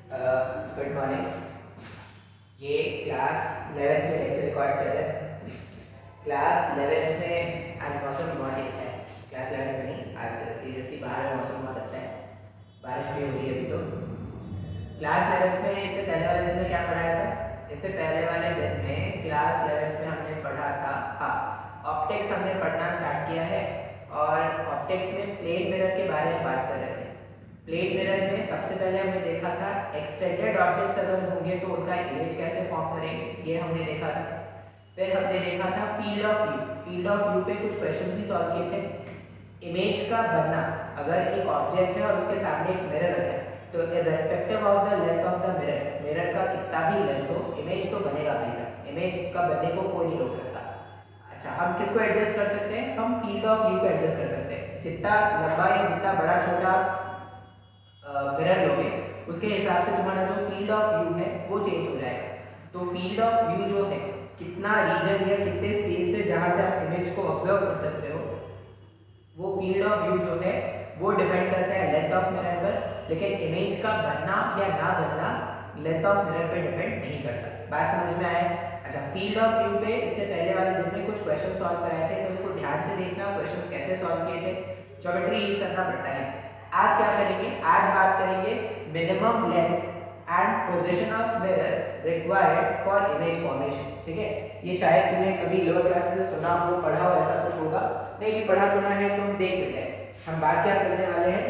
Good morning. ये class 11th में lecture record कर रहे हैं। क्लास 11th में आज मौसम बहुत ही अच्छा है। क्लास 11th में नहीं, आज सीरियसली बाहर में मौसम बहुत अच्छा है, बारिश भी हो रही है अभी। तो क्लास 11th में इससे पहले वाले दिन में क्या पढ़ाया था? इससे पहले वाले दिन में क्लास 11th में हमने पढ़ा था, हाँ, ऑप्टिक्स हमने पढ़ना स्टार्ट किया है। और ऑप्टिक्स में प्लेन मिरर के बारे में बात कर रहे थे। प्लेन मिरर में सबसे पहले हमने देखा था एक्सटेंडेड ऑब्जेक्ट्स अगर होंगे तो उनका इमेज कैसे फॉर्म करेंगे, ये हमने देखा था। फिर हमने देखा था field of view. Field of view पे कुछ क्वेश्चन भी सॉल्व किए थे। इमेज का बनना, अगर एक ऑब्जेक्ट है और उसके सामने एक मिरर रखा है तो irrespective of the length of the mirror, mirror का कितना भी लेंथ हो, इमेज तो बनेगा भाई साहब। इमेज का बनने को कोई नहीं रोक सकता। अच्छा, हम किसको एडजस्ट कर सकते हैं? हम फील्ड ऑफ व्यू को एडजस्ट कर सकते हैं। जितना लंबा या जितना बड़ा छोटा मिरर लोगे उसके हिसाब से तुम्हारा जो फील्ड ऑफ व्यू है वो चेंज हो जाएगा। तो फील्ड ऑफ व्यू जो है, कितना रीजन या कितने स्पेस से जहां से आप इमेज को ऑब्जर्व कर सकते हो, वो फील्ड ऑफ व्यू जो है वो डिपेंड करता है लेंथ ऑफ मिरर पर। लेकिन इमेज का बनना या ना बनना लेंथ ऑफ मिरर पे डिपेंड नहीं करता। बात समझ में आए? अच्छा, फील्ड ऑफ व्यू पे इससे पहले वाले दिन में कुछ क्वेश्चन सॉल्व कराए थे, तो उसको ध्यान से देखना, क्वेश्चंस कैसे सॉल्व किए थे। ज्योमेट्री यूज करना पड़ता है। आज क्या करेंगे? आज बात करेंगे minimum length and position of mirror required for image formation. ठीक है, ये शायद तूने कभी लोअर क्लासेस में सुना हो, पढ़ा हो, ऐसा कुछ होगा। नहीं भी पढ़ा सुना है तो हम देख लेते हैं। हम बात क्या करने वाले हैं?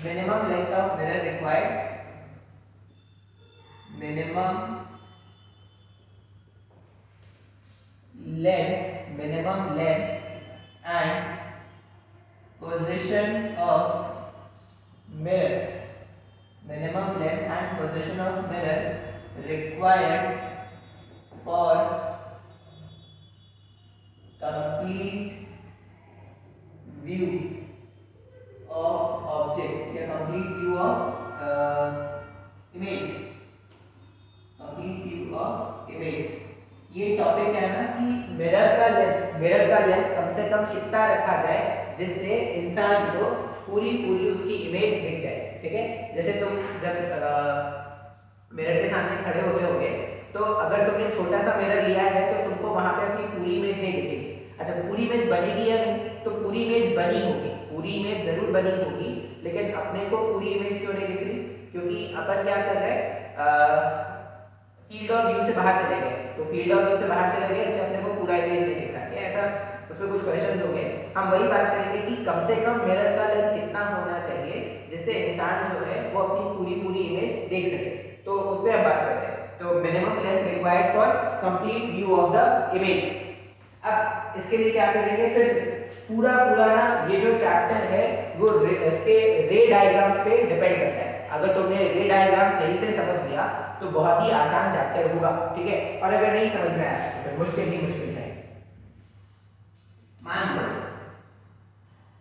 Minimum length of mirror required, minimum minimum length and position of mirror, minimum length and position of mirror required for complete view of object या complete view of image, complete view of image। ये topic है ना कि mirror का length कम से कम कितना रखा जाए जिससे इंसान को पूरी पूरी उसकी इमेज दिख जाए। ठीक है, जैसे तुम जब मिरर के सामने खड़े होते होगे तो अगर तुमने छोटा सा मिरर लिया है तो तुमको वहां पे अपनी पूरी इमेज नहीं दिखेगी। अच्छा, पूरी इमेज बनेगी या नहीं? तो पूरी इमेज बनी होगी, पूरी इमेज जरूर बनी होगी, लेकिन अपने को पूरी इमेज क्यों नहीं दिख रही? क्योंकि अपन क्या कर रहे हैं, फील्ड ऑफ व्यू से बाहर चले गए। तो फील्ड ऑफ व्यू से बाहर चले गए इसलिए अपने को पूरा इमेज नहीं दिख रहा है। ऐसा उसमें कुछ क्वेश्चन हो गए। हम वही बात करेंगे कि कम से कम मिरर का लेंथ कितना होना चाहिए जिससे इंसान जो है वो अपनी पूरी पूरी इमेज देख सके। तो उस पर हम बात करते हैं। तो minimum length required for complete view of the image. अब इसके लिए क्या करेंगे? फिर से पूरा पूरा ना ये जो चैप्टर है वो इसके रे डायग्राम्स पे डिपेंड करता है। अगर तुमने रे डायग्राम सही से समझ लिया तो बहुत ही आसान चैप्टर होगा। ठीक है, और अगर नहीं समझ में आया तो फिर मुश्किल ही मुश्किल है। मान लो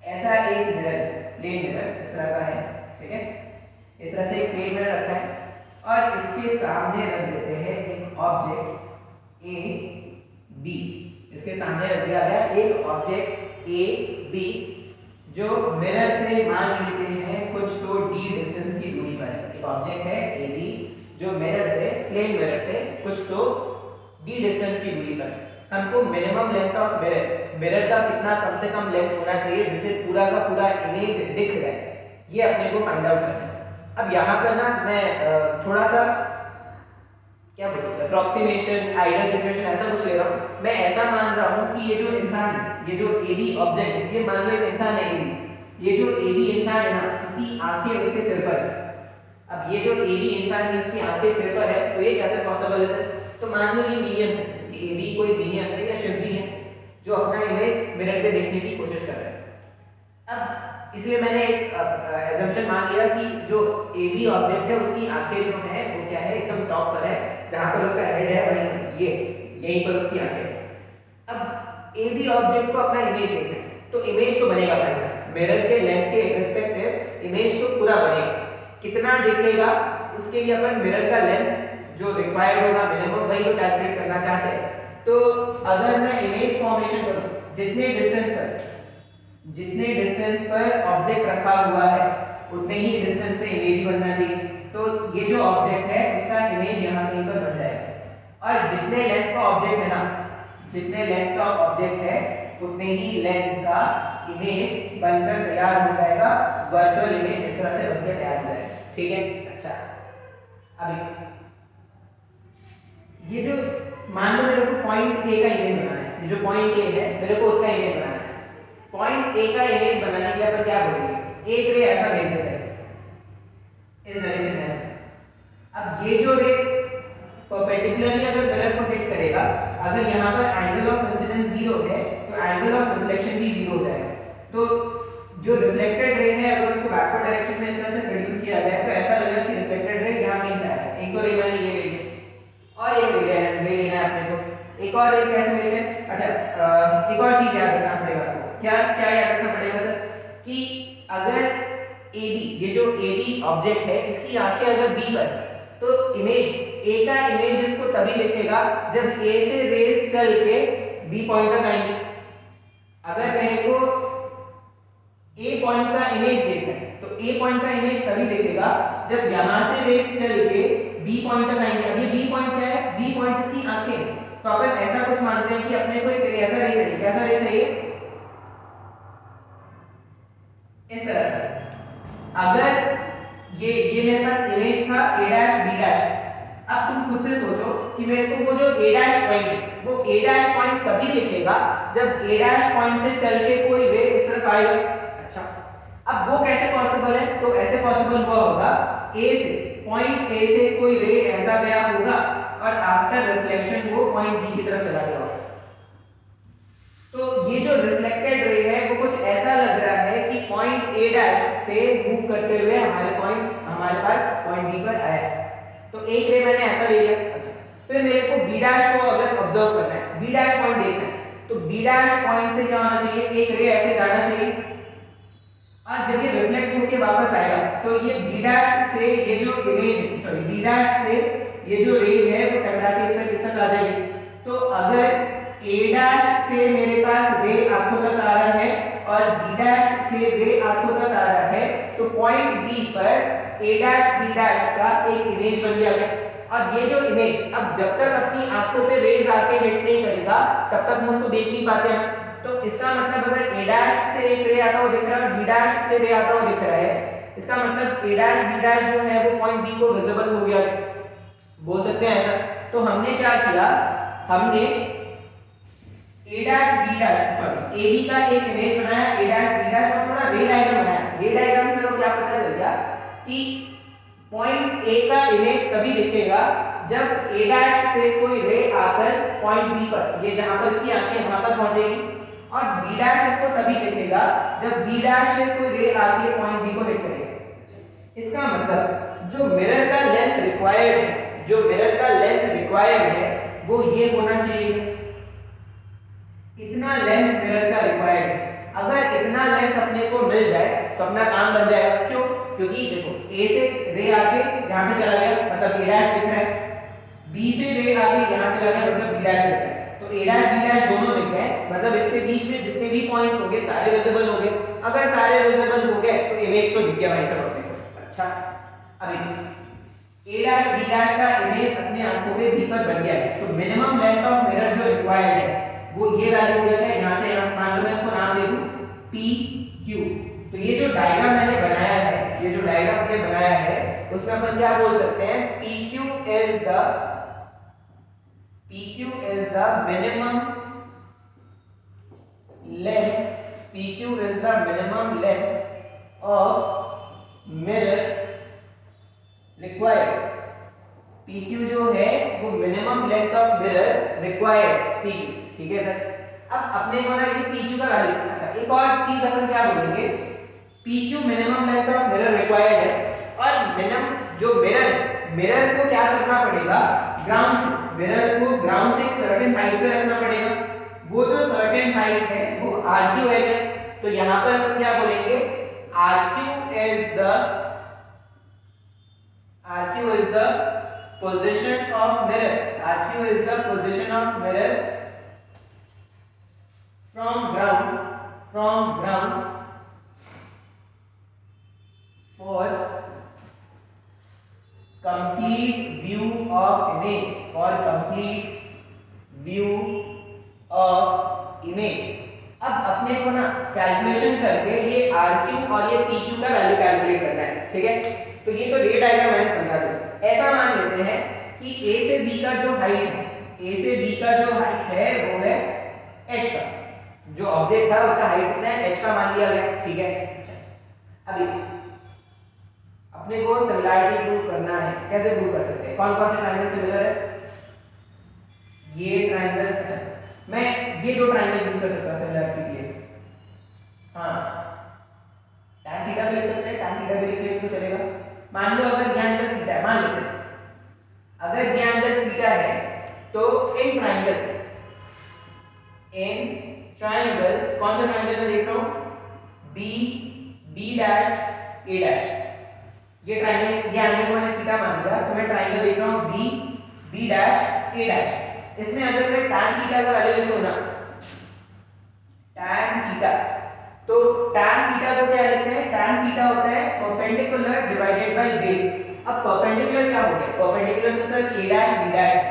ऐसा एक मिरर, प्लेन मिरर इस तरह का है। ठीक है, इस तरह से एक प्लेन मिरर रखा है और इसके सामने रख देते हैं एक ऑब्जेक्ट ए बी। इसके सामने रख दिया गया एक ऑब्जेक्ट ए बी जो मिरर से मान लेते हैं कुछ तो डी डिस्टेंस की दूरी पर है। एक ऑब्जेक्ट है ए बी जो मिरर से, प्लेन मिरर से कुछ तो डी डिस्टेंस की दूरी पर। हमको minimum length of mirror, mirror का कितना कम से कम लेंथ होना चाहिए जिससे पूरा का पूरा इमेज दिख जाए, ये अपने को फाइंड आउट करना है। अब यहाँ पर ना मैं थोड़ा सा क्या बोलूं, अप्रोक्सीमेशन, आइडियल सिचुएशन ऐसा कुछ ले रहा हूँ। मैं ऐसा मान रहा हूँ कि ये जो इंसान है, ये जो ए बी ऑब्जेक्ट है, ये मान लो एक इंसान है ए बी। ये जो ए बी इंसान है ना, उसकी आंखें उसके सिर पर है। अब ये जो ए बी इंसान है उसकी आंखें सिर पर है, तो ये कैसे पॉसिबल है सर? तो मान लो ये मीडियम है, ए बी कोई मीडियम है या शिव जी है जो अपना इमेज मिरर पे देखने की कोशिश कर रहे हैं। अब इसलिए मैंने एक assumption मान लिया कि जो ए बी ऑब्जेक्ट है उसकी आंखें जो है वो क्या है, एकदम टॉप पर है, जहां पर उसका हेड है वहीं ये यहीं पर उसकी आंखें है। अब ए बी ऑब्जेक्ट को अपना इमेज देखना है, तो इमेज तो बनेगा भाई साहब, मिरर के लेंथ के रिस्पेक्टिव इमेज तो पूरा बनेगा। कितना दिखेगा उसके लिए अपन मिरर का लेंथ जो रिक्वायर्ड होगा मिनिमम, वही तो कैलकुलेट करना चाहते हैं। तो अगर मैं इमेज फॉर्मेशन करूं, जितने डिस्टेंस पर ऑब्जेक्ट रखा हुआ है उतने ही डिस्टेंस पे इमेज बनना चाहिए। तो ये जो ऑब्जेक्ट जितने लेंथ का ऑब्जेक्ट है उतने ही लेंथ का इमेज बनकर तैयार हो जाएगा, वर्चुअल इमेज इस तरह से बनकर तैयार हो जाएगा। ठीक है, अच्छा अभी ये जो मान लो मेरे को पॉइंट ए का इमेज बनाना है, ये जो पॉइंट ए है मेरे को उसका इमेज बनाना है। पॉइंट ए का इमेज बनाने के लिए अपन क्या बोलेंगे, एक रे ऐसा भेज देते हैं इस डायरेक्शन में ऐसे। अब ये जो रे परपेंडिकुलरली अगर मिरर को हिट करेगा, अगर यहाँ पर एंगल ऑफ इंसिडेंस 0 है तो एंगल ऑफ रिफ्लेक्शन भी 0 हो जाएगा। तो जो रिफ्लेक्टेड रे है अगर उसको बैकवर्ड डायरेक्शन में इस तरह से प्रोड्यूस किया जाए तो ऐसा लगेगा कि रिफ्लेक्टेड रे यहाँ कहीं से आ रहा है। एक तो रे मैंने ये ले लिया और एक रे लेना है अपने को, एक और रे कैसे लेते हैं। अच्छा एक और चीज याद रखना पड़ेगा आपको, क्या क्या याद रखना पड़ेगा सर, कि अगर AB ये जो AB ऑब्जेक्ट है इसकी आंखें अगर B पर, तो इमेज A का इमेज इसको तभी दिखेगा जब A से रेज चल के B पॉइंट तक आएंगे। अगर मेरे को A पॉइंट का इमेज देखना है तो A पॉइंट का इमेज तभी दिखेगा जब यहां से रेज चल के B पॉइंट तक आएंगे। अब ये B पॉइंट क्या है, B पॉइंट इसकी आंखें हैं। तो अपन ऐसा कुछ मानते हैं कि अपने को एक ऐसा रे चाहिए, कैसा रे चाहिए, इस तरह का। अगर ये मेरे पास इमेज था A डैश B डैश, अब तुम खुद से सोचो कि मेरे को वो जो A डैश पॉइंट है वो A डैश पॉइंट तभी दिखेगा जब A डैश पॉइंट से चल के कोई रे इस तरफ आएगा। अच्छा अब वो कैसे पॉसिबल है, तो ऐसे पॉसिबल हुआ होगा A से पॉइंट A से कोई रे ऐसा गया होगा और आफ्टर रिफ्लेक्शन वो पॉइंट B की तरफ चला गया होगा। तो ये जो रिफ्लेक्टेड रे है वो कुछ ऐसा लग रहा है कि पॉइंट A डैश से मूव करते हुए हमारे पास पॉइंट B पर आया। तो एक रे मैंने ऐसा ले लिया। अच्छा फिर मेरे को B डैश को अगर ऑब्जर्व करना है, B डैश पॉइंट देखना है, तो B डैश पॉइंट से क्या होना चाहिए, एक रे ऐसे जाना चाहिए और जब ये रिफ्लेक्ट होकर वापस आएगा तो ये B डैश से ये जो इमेज सॉरी B डैश से ये जो रेज है वो टकरा के किस तक आ जाएगी। तो अगर A डैश से मेरे पास रे आंखों तक आ रहा है और B डैश से रे आंखों तक आ रहा है तो पॉइंट B पर A डैश B डैश का एक इमेज बन गया। और ये जो इमेज अब जब तक अपनी आंखों पे रेज आके हिट नहीं करेगा तब तक हम उसको देख नहीं पाते हैं। तो इसका मतलब अगर A डैश से एक रे आता हुआ दिख रहा है और B डैश से रे आता हुआ दिख रहा है, इसका मतलब A डैश B डैश जो है वो पॉइंट B को विजिबल हो गया, बोल सकते हैं ऐसा। तो हमने क्या किया, हमने A dash B dash sorry AB का एक इमेज बनाया A डैश B डैश और थोड़ा रे डायग्राम बनाया। रे डायग्राम से लोग क्या पता चल गया कि पॉइंट A का इमेज तभी दिखेगा जब A डैश से कोई रे आकर पॉइंट B पर, ये जहां पर इसकी आंखें वहां पर पहुंचेगी, और B डैश इसको तभी दिखेगा जब B डैश से कोई रे आके पॉइंट B को हिट करेगा। इसका मतलब जो मिरर का लेंथ रिक्वायर्ड है, जो मिरर का लेंथ रिक्वायर्ड है वो ये होना चाहिए, इतना लेंथ मिरर का रिक्वायर्ड है। अगर इतना लेंथ अपने को मिल जाए तो अपना काम बन जाएगा। क्यों, क्योंकि देखो A से रे आके यहाँ पे चला गया मतलब A डैश दिख रहा है, B से रे आके यहाँ चला गया मतलब B डैश दिख रहा है। तो A डैश B डैश दोनों दिख गए मतलब इसके बीच में जितने भी पॉइंट्स होंगे सारे विजिबल हो गए। अगर सारे विजिबल हो गए तो इमेज तो दिख गया भाई सब अपने को। अच्छा अभी A डैश B डैश का इमेज अपने आंखों पे B पर बन गया है। तो मिनिमम लेंथ ऑफ मिरर जो रिक्वायर्ड है वो ये वैल्यू हो जाता है। यहाँ से हम मान लो मैं इसको नाम दे दूं PQ। तो ये जो डायग्राम मैंने बनाया है, ये जो डायग्राम मैंने बनाया है उसमें अपन क्या बोल सकते हैं, PQ is the minimum length, PQ is the minimum length of mirror required। PQ जो है वो minimum length of mirror required PQ। ठीक है सर, अब अपने को ना ये PQ का वैल्यू, अच्छा एक और चीज अपन क्या बोलेंगे, PQ minimum length of mirror required है और मिनिमम जो मिरर को क्या करना पड़ेगा, ग्राउंड से, मिरर को ग्राउंड से एक सर्टेन हाइट पे रखना पड़ेगा। वो जो सर्टेन हाइट है वो RQ है। तो यहाँ पर अपन क्या बोलेंगे, RQ is the position of mirror, RQ is the position of mirror from ground for complete view of image, for complete view of image. अब अपने को ना कैलकुलेशन करके ये आर क्यू और ये पी क्यू का वैल्यू कैलकुलेट करना है, ठीक है। तो ये तो रे डायग्राम मैंने समझा दिया। ऐसा मान लेते हैं कि ए से बी का जो हाइट है, ए से बी का जो हाइट है वो है एच का, जो ऑब्जेक्ट था उसका हाइट कितना है, एच का मान लिया गया, ठीक है। अच्छा, अभी अपने को सिमिलरिटी प्रूव करना है। कैसे प्रूव कर सकते हैं, कौन कौन से ट्रायंगल सिमिलर है? ये ट्रायंगल, अच्छा मैं ये दो ट्रायंगल यूज कर सकता हूं सिमिलरिटी के लिए। हाँ, tan थीटा भी लिख सकते हैं, tan थीटा भी लिख लेंगे तो चलेगा। मान लो अगर ये एंगल थीटा है, मान लेते हैं अगर ये एंगल थीटा है तो इन ट्रायंगल कौन सा ट्रायंगल मैं देख रहा हूं, बी बी डैश ए डैश, ये ट्रायंगल, ये एंगल मैंने थीटा मान लिया तो मैं ट्रायंगल देख रहा हूं बी बी डैश ए डैश। इसमें अगर मैं tan थीटा का वैल्यू लिखूं ना, tan थीटा, तो tan थीटा को क्या लिखते हैं, tan थीटा होता है परपेंडिकुलर डिवाइडेड बाय बेस। अब परपेंडिकुलर क्या हो गया, परपेंडिकुलर तो sir a dash b dash है,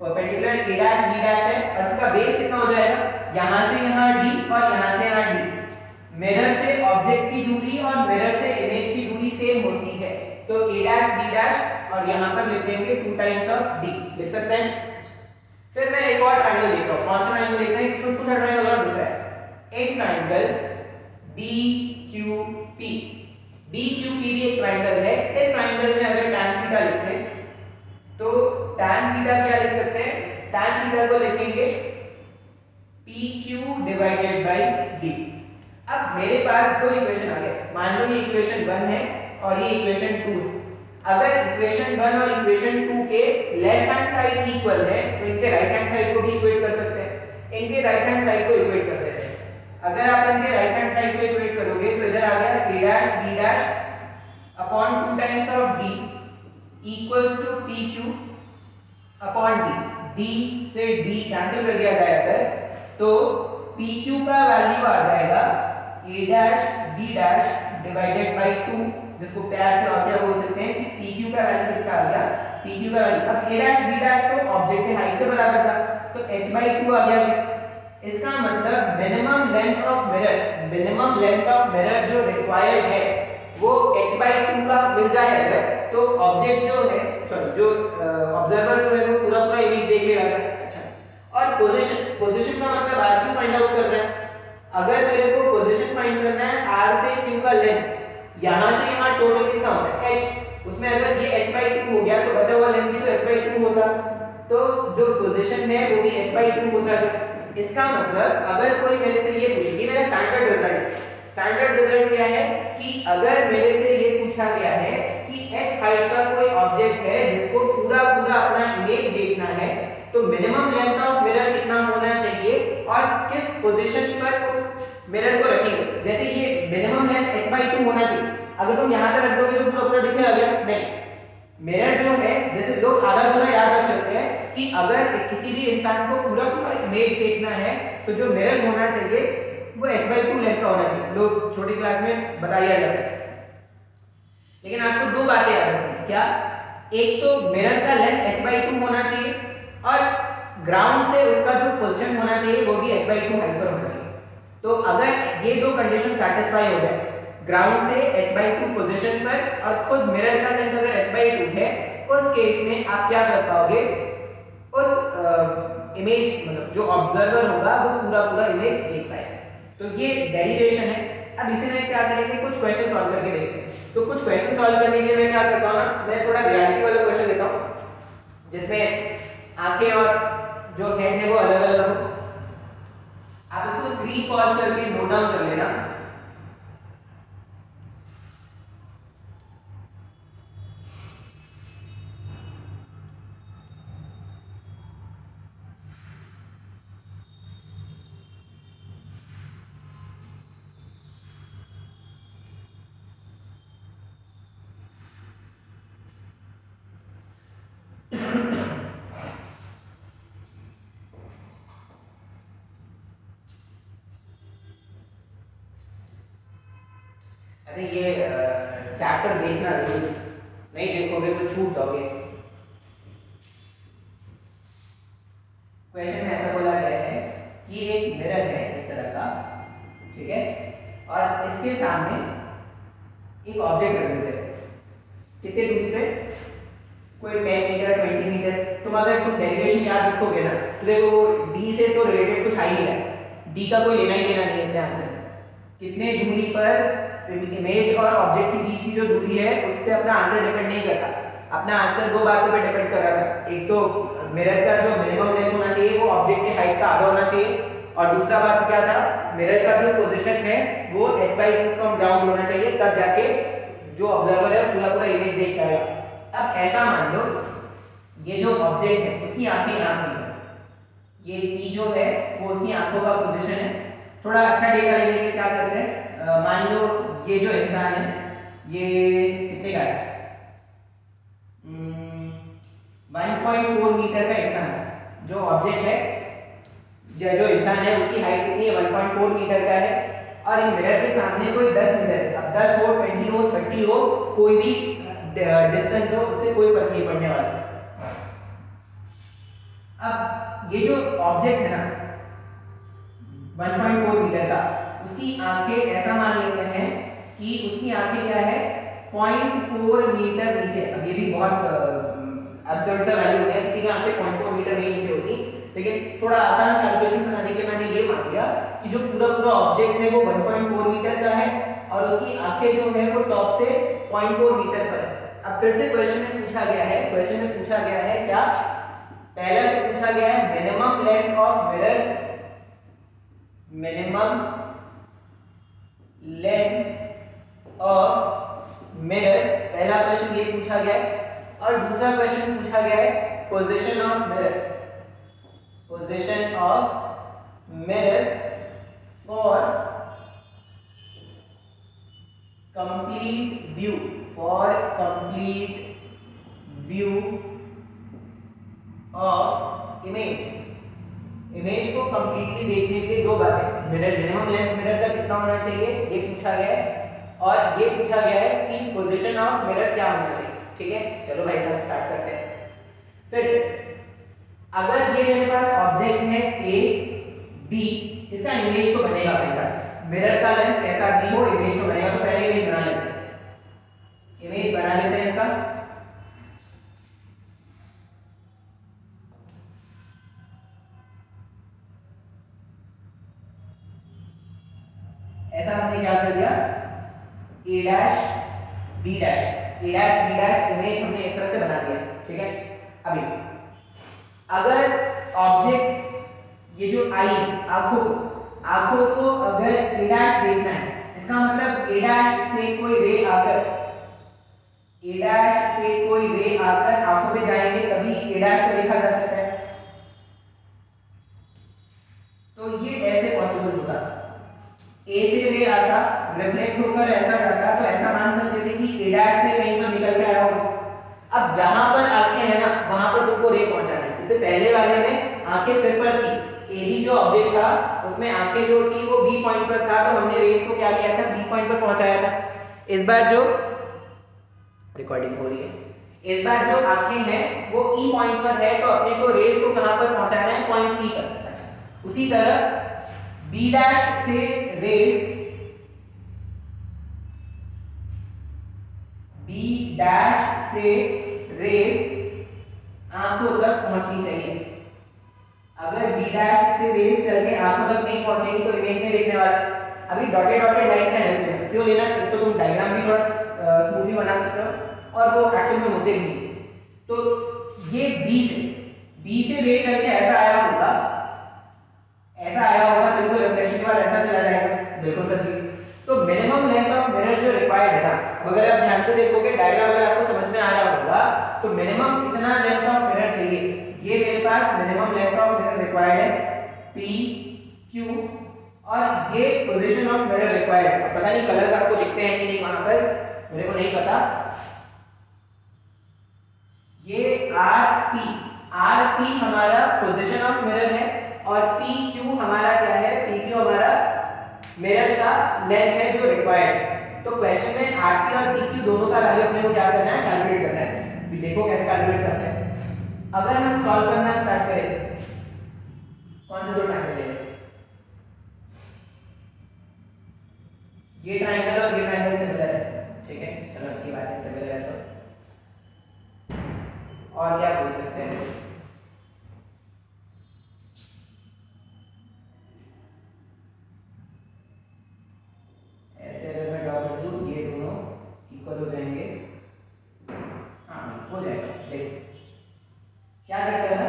perpendicular a dash b dash है और इसका बेस कितना हो जाएगा, यहां से यहां d और यहां से यहां d। मिरर से ऑब्जेक्ट की दूरी और मिरर से इमेज की दूरी सेम होती है, तो a डैश b डैश और यहां पर लिख देंगे 2 टाइम्स ऑफ d, लिख सकते हैं। फिर मैं एक और ट्रायंगल देख रहा हूं, कौन सा ट्रायंगल देख रहे हैं, छोटा सा ट्रायंगल और दिख रहा है, एक ट्रायंगल BQP। BQP भी एक ट्रायंगल है। इस ट्रायंगल में अगर tan थीटा लिखते हैं तो tan थीटा क्या लिख सकते हैं, tan थीटा को लिखेंगे PQ डिवाइडेड बाय D। अब मेरे पास दो इक्वेशन आ गए, मान लो ये इक्वेशन 1 है और ये इक्वेशन 2 है। अगर इक्वेशन 1 और इक्वेशन 2 के लेफ्ट हैंड साइड इक्वल है तो इनके राइट हैंड साइड को भी इक्वेट कर सकते हैं, इनके राइट हैंड साइड को इक्वेट कर देते हैं। अगर आप इनके राइट हैंड साइड को इक्वेट करोगे तो इधर आ गया a dash b dash upon 2 times of d equals to pq upon d। d से d कैंसिल कर दिया जाए अगर तो pq का वैल्यू आ जाएगा a dash b dash divided by 2, जिसको प्यार से और क्या बोल सकते हैं कि PQ का वैल्यू कितना आ गया, PQ का वैल्यू। अब A डैश B डैश तो ऑब्जेक्ट के हाइट के बराबर था तो h/2 आ गया। इसका मतलब minimum length of mirror, minimum length of mirror जो रिक्वायर्ड है वो h/2 का मिल जाए अगर, तो ऑब्जेक्ट जो है सॉरी जो ऑब्जर्वर जो है वो पूरा पूरा इमेज देख लेगा। अच्छा, और पोजीशन का मतलब आर क्यू फाइंड आउट करना है। अगर मेरे को पोजीशन फाइंड करना है r से q का लेंथ, यहां से यहां टोटल कितना होता है h, उसमें अगर ये h/2 हो गया तो बचा हुआ लेंथ भी तो h/2 होता, तो जो पोजीशन है वो भी h/2 होता है। इसका मतलब अगर कोई मेरे से ये पूछे, ये मेरा स्टैंडर्ड रिजल्ट, स्टैंडर्ड रिजल्ट क्या है कि अगर मेरे से ये पूछा गया है कि h हाइट का कोई ऑब्जेक्ट है जिसको पूरा पूरा अपना इमेज देखना है तो मिनिमम लेंथ ऑफ मिरर कितना होना चाहिए और किस पोजीशन पर उस मिरर को रखेंगे। जैसे ये मिनिमम लेंथ h/2 होना चाहिए, अगर तुम यहां पे रख दोगे तो पूरा पूरा दिखने लग जाएगा, नहीं। मिरर जो है, जैसे लोग आधा अधूरा याद रख लेते हैं कि अगर किसी भी इंसान को पूरा पूरा इमेज देखना है तो जो मिरर होना चाहिए वो h/2 लेंथ का होना चाहिए, लोग छोटी क्लास में बताया जाता है। लेकिन आपको दो बातें याद रखनी है, क्या, एक तो मिरर का लेंथ h/2 होना चाहिए और ग्राउंड से उसका जो पोजीशन होना चाहिए वो भी h/2 हाइट पर होना चाहिए। तो अगर ये दो कंडीशन सेटिस्फाई हो जाए, ग्राउंड से h/2 पोजीशन पर और खुद मिरर का लेंथ अगर h/2 है, उस केस में आप क्या कर पाओगे, उस इमेज मतलब जो ऑब्जर्वर होगा वो पूरा पूरा इमेज देख पाएगा। तो ये डेरिवेशन है। अब इसी में क्या करेंगे, कुछ क्वेश्चन सॉल्व करके देखते हैं। तो कुछ क्वेश्चन सॉल्व करने के लिए मैं क्या करता हूं ना, मैं थोड़ा रियलिटी वाला क्वेश्चन लेता हूं जिसमें आंखें और जो हेड है वो अलग अलग हो। आप इसको स्क्रीन पॉज करके नोट डाउन कर लेना। अच्छा, ये चैप्टर देखना जरूर, नहीं देखोगे तो छूट जाओगे। क्वेश्चन में ऐसा बोला गया है मिरर है इस तरह का, ठीक है, और इसके सामने एक ऑब्जेक्ट रख देते हैं, कितने दूरी पे, कोई 10 मीटर 20 मीटर। तुम अगर तुम डेरिवेशन याद रखोगे ना तो देखो डी से तो रिलेटेड कुछ आ ही रहा है, डी का कोई लेना ही देना नहीं है ध्यान से, कितने दूरी पर इमेज और ऑब्जेक्ट के बीच की जो दूरी है उस पर अपना आंसर डिपेंड नहीं करता। अपना आंसर दो बातों पे डिपेंड कर रहा था, एक तो मिरर का जो मिनिमम लेंथ होना चाहिए वो ऑब्जेक्ट के हाइट का आधा होना चाहिए, और दूसरा बात क्या था, मिरर का जो पोजीशन है वो h/2 फ्रॉम ग्राउंड होना चाहिए, तब जाके जो ऑब्जर्वर है पूरा पूरा इमेज देख पाएगा। अब ऐसा मान लो ये जो ऑब्जेक्ट है उसकी आंखें यहाँ पे, ये P जो है वो उसकी आंखों का पोजीशन है। थोड़ा अच्छा डेटा लेने के लिए क्या करते हैं, मान लो ये जो इंसान है ये कितने का है, 1.4 मीटर का इंसान है, जो ऑब्जेक्ट है जो इंसान है उसकी हाइट कितनी है, 1.4 मीटर का है, और इन मिरर के सामने कोई 10 मीटर है। अब 10 हो 20 हो 30 हो कोई भी डिस्टेंस हो उससे कोई फर्क नहीं पड़ने वाला। अब ये जो ऑब्जेक्ट है ना 1.4 मीटर का, उसकी आंखें ऐसा मान लेते हैं कि उसकी आंखें क्या है 0.4 मीटर नीचे। अब ये भी बहुत अब्सर्ड सा वैल्यू है, किसी की आंखें 0.4 मीटर नहीं नीचे होती, लेकिन थोड़ा आसान कैलकुलेशन बनाने के मैंने ये मान लिया कि जो पूरा पूरा ऑब्जेक्ट है वो 1.4 मीटर का है और उसकी आंखें जो है वो टॉप से 0.4 मीटर पर है। अब फिर से क्वेश्चन में पूछा गया है क्या, पहला तो पूछा गया है minimum length of mirror, minimum length of mirror, पहला क्वेश्चन ये पूछा गया है, और दूसरा क्वेश्चन पूछा गया है position of mirror, position of mirror for complete view, for complete view of image. Image को कंप्लीटली देखने के लिए दो बातें, मिरर मिनिमम लेंथ मिरर का कितना होना चाहिए ये पूछा गया है, और ये पूछा गया है कि पोजीशन ऑफ मिरर क्या होना चाहिए। ठीक है, चलो भाई साहब स्टार्ट करते हैं फिर से। अगर ये मेरे पास ऑब्जेक्ट है ए बी, इसका इमेज तो बनेगा भाई साहब, मिरर का लेंथ कैसा भी हो इमेज तो बनेगा, तो पहले इमेज बना लेते हैं, इमेज बना लेते हैं इसका। ऐसा हमने क्या कर दिया, ए डैश बी डैश, ए डैश बी डैश इमेज हमने इस तरह से बना दिया। ठीक है, अभी अगर ऑब्जेक्ट ये जो आई आंखों को अगर ए डैश देखना है, इसका मतलब ए डैश से कोई रे आकर, ए डैश से कोई रे आकर आंखों पे जाएंगे तभी ए डैश को देखा जा सकता है। तो ये ऐसे पॉसिबल होगा, ए से रे आता रिफ्लेक्ट होकर ऐसा जाता, तो ऐसा मान सकते थे कि ए डैश से कहीं तो निकल के आया होगा। अब जहां पर आंखें है ना वहां पर तुमको रे पहुंचाना है। इससे पहले वाले में आंखें सिर पर थी, ए बी जो ऑब्जेक्ट था उसमें आंखें जो थी वो बी पॉइंट पर था, तो हमने रेस को क्या किया था बी पॉइंट पर पहुंचाया था। इस बार जो रिकॉर्डिंग हो रही है, इस बार जो आंखें हैं वो ई पॉइंट पर है, तो अपने को रेस को कहां पर पहुंचाना है, पॉइंट ई पर। अच्छा, उसी तरह बी डैश से रेस, बी डैश से रेस आंखों तक पहुंचनी चाहिए। अगर बी डैश से रेस चल के आंखों तक नहीं पहुंचेगी तो इमेज नहीं देखने वाला। अभी डॉटेड डॉटेड लाइन से हेल्प लेना, क्यों लेना, एक तो तुम डायग्राम भी थोड़ा स्मूथली बना सकते हो और वो एक्चुअल में होते भी। तो ये बी से रे चल के ऐसा आया होगा, बिल्कुल रिफ्लेक्शन के बाद ऐसा चला जाएगा, बिल्कुल सर जी। तो मिनिमम लेंथ ऑफ मिरर जो रिक्वायर्ड है ना, अगर आप ध्यान से देखोगे डायग्राम अगर आपको समझ में आ रहा होगा, तो मिनिमम इतना लेंथ ऑफ मिरर चाहिए। ये मेरे पास minimum length of mirror required है P Q, और ये पोजीशन ऑफ मिरर रिक्वायर्ड है। पता नहीं कलर्स आपको दिखते हैं कि नहीं वहां पर, मेरे को नहीं पता। ये RP हमारा पोजीशन ऑफ मिरर है, और PQ हमारा क्या है, PQ हमारा मिरर का लेंथ है जो रिक्वायर्ड है। तो क्वेश्चन में RP और PQ दोनों का वैल्यू अपने को क्या करना है, कैलकुलेट करना है। भी देखो कैसे कैलकुलेट करते हैं। अगर हम सॉल्व करना स्टार्ट करें, कौन से दो ट्रायंगल लेंगे, ये ट्राइंगल और ये ट्राइंगल सिमिलर है, ठीक है, चलो अच्छी बात है, सिमिलर है तो और क्या बोल सकते हैं। ऐसे अगर मैं ड्रॉ कर दूं, ये दोनों इक्वल हो जाएंगे, हाँ हो जाएगा। देखो क्या करते हैं ना,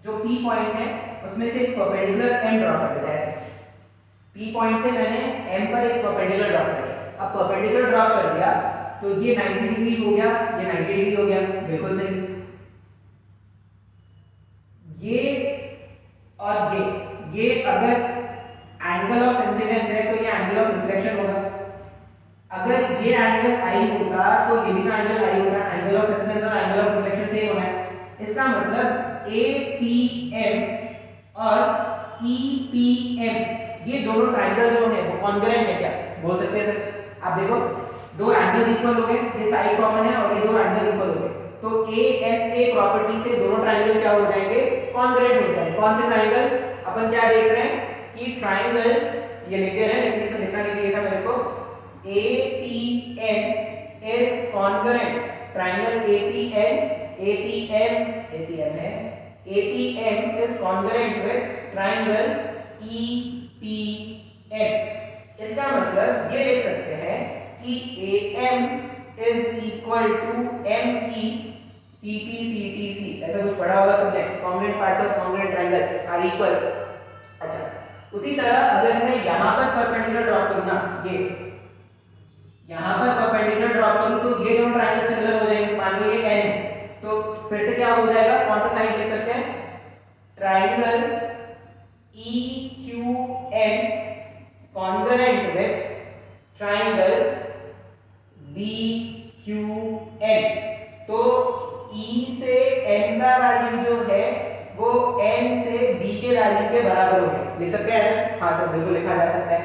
जो P पॉइंट है उसमें से एक परपेंडिकुलर M ड्रॉ कर देते हैं। ऐसे P पॉइंट से मैंने M पर एक परपेंडिकुलर ड्रॉ कर दिया। अब परपेंडिकुलर ड्रॉ कर दिया तो ये 90 डिग्री हो गया, ये 90 डिग्री हो गया, बिल्कुल सही। ये और ये अगर एंगल ऑफ इंसिडेंस है तो ये एंगल ऑफ रिफ्लेक्शन होगा। अगर ये एंगल आई होगा तो ये भी एंगल आई होगा, एंगल ऑफ इंसिडेंस और एंगल ऑफ रिफ्लेक्शन सेम होना है। इसका मतलब APM और EPM ये दोनों ट्रायंगल जो है वो कॉन्ग्रुएंट है, क्या बोल सकते हैं सर? आप देखो दो एंगल्स इक्वल हो गए, ये साइड कॉमन है और ये दो एंगल इक्वल हो गए, तो ASA प्रॉपर्टी से दोनों ट्रायंगल क्या हो जाएंगे, कॉन्ग्रुएंट हो जाएंगे। कौन से ट्रायंगल? अपन क्या देख रहे हैं कि ट्रायंगल, ये लिख दे रहे हैं लेकिन इसे लिखना नहीं चाहिए था मेरे को, APN is congruent, triangle APM है, APM is congruent with triangle EPM। इसका मतलब ये लिख सकते हैं कि AM is equal to ME CPCTC, ऐसा कुछ पढ़ा होगा तुमने, congruent parts of congruent triangle are equal। अच्छा, उसी तरह अगर मैं यहाँ पर परपेंडिकुलर ड्रॉ करूँ ना, ये यहाँ पर परपेंडिकुलर ड्रॉ करूँ तो ये दोनों ट्रायंगल सिमिलर हो जाएंगे। मान लो ये n है तो फिर से क्या हो जाएगा, कौन सा साइड लिख सकते हैं, triangle EQN congruent with triangle BQN। तो E से N का वैल्यू जो है वो N से B के वैल्यू के बराबर हो गया, लिख सकते हैं ऐसा? हाँ सर बिल्कुल लिखा जा सकता है।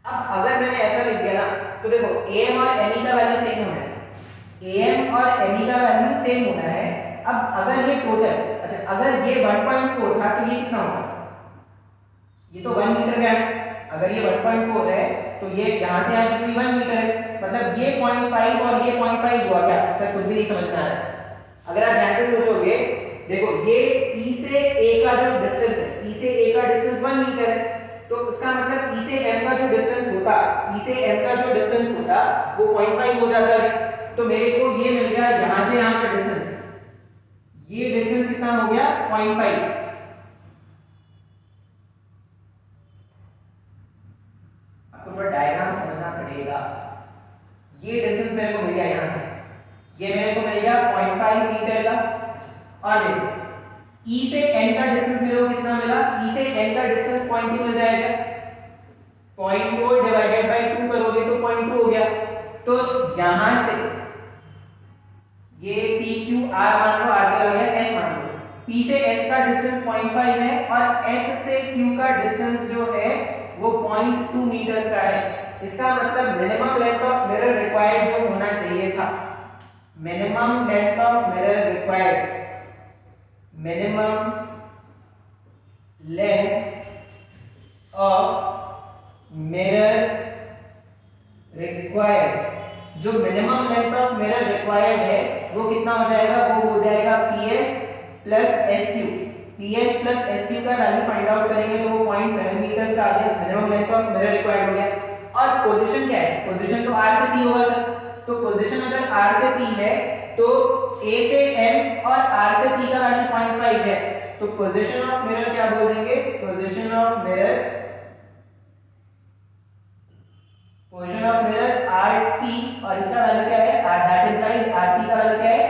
अब अगर मैंने ऐसा लिख दिया ना तो देखो AM और ME का वैल्यू सेम होना है, AM और ME का वैल्यू सेम होना है। अब अगर ये टोटल, अच्छा अगर ये 1.4 था तो ये कितना होगा, ये तो 1 मीटर का है, अगर ये 1.4 है तो ये यहाँ से यहाँ की 1 मीटर है, मतलब ये 0.5 और ये 0.5 हुआ क्या सर? कुछ भी नहीं समझ में आ रहा है। अगर आप ध्यान से सोचोगे, देखो ये E से A का जो डिस्टेंस है, E से A का डिस्टेंस 1 मीटर है, तो इसका मतलब E से M का जो डिस्टेंस होता, E से M का जो डिस्टेंस होता वो 0.5 हो जाता है। तो मेरे को ये मिल गया यहाँ से यहाँ का डिस्टेंस, ये डिस्टेंस कितना हो गया, 0.5। आपको थोड़ा डायग्राम समझना पड़ेगा। ये डिस्टेंस मेरे को मिल गया यहाँ से, ये मेरे को मिल गया 0.5 मीटर का। और देखो E से N का डिस्टेंस मेरे को कितना मिला, E से N का डिस्टेंस 0.2 मिल जाएगा, 0.4 डिवाइडेड बाय 2 करोगे तो 0.2 हो गया। तो यहां से ये PQR मान लो, R चला गया, S मान लो, P से S का डिस्टेंस 0.5 है और S से Q का डिस्टेंस जो है वो 0.2 मीटर्स का है। इसका मतलब minimum length of mirror required जो होना चाहिए था, minimum length of mirror required, minimum length of mirror required, जो minimum length of mirror required है वो कितना हो जाएगा, वो हो जाएगा PS plus SQ। PS plus SQ का वैल्यू फाइंड आउट करेंगे तो वो 0.7 मीटर्स का आ गया, minimum length of mirror required हो गया। और पोजीशन क्या है, पोजीशन तो R से P होगा सर, तो पोजीशन अगर R से P है तो A से M और R से P का वैल्यू 0.5 है, तो पोजीशन ऑफ मिरर क्या बोल देंगे, position of mirror, position of mirror RP और इसका वैल्यू क्या है, दैट इंप्लाइज RP का वैल्यू क्या है,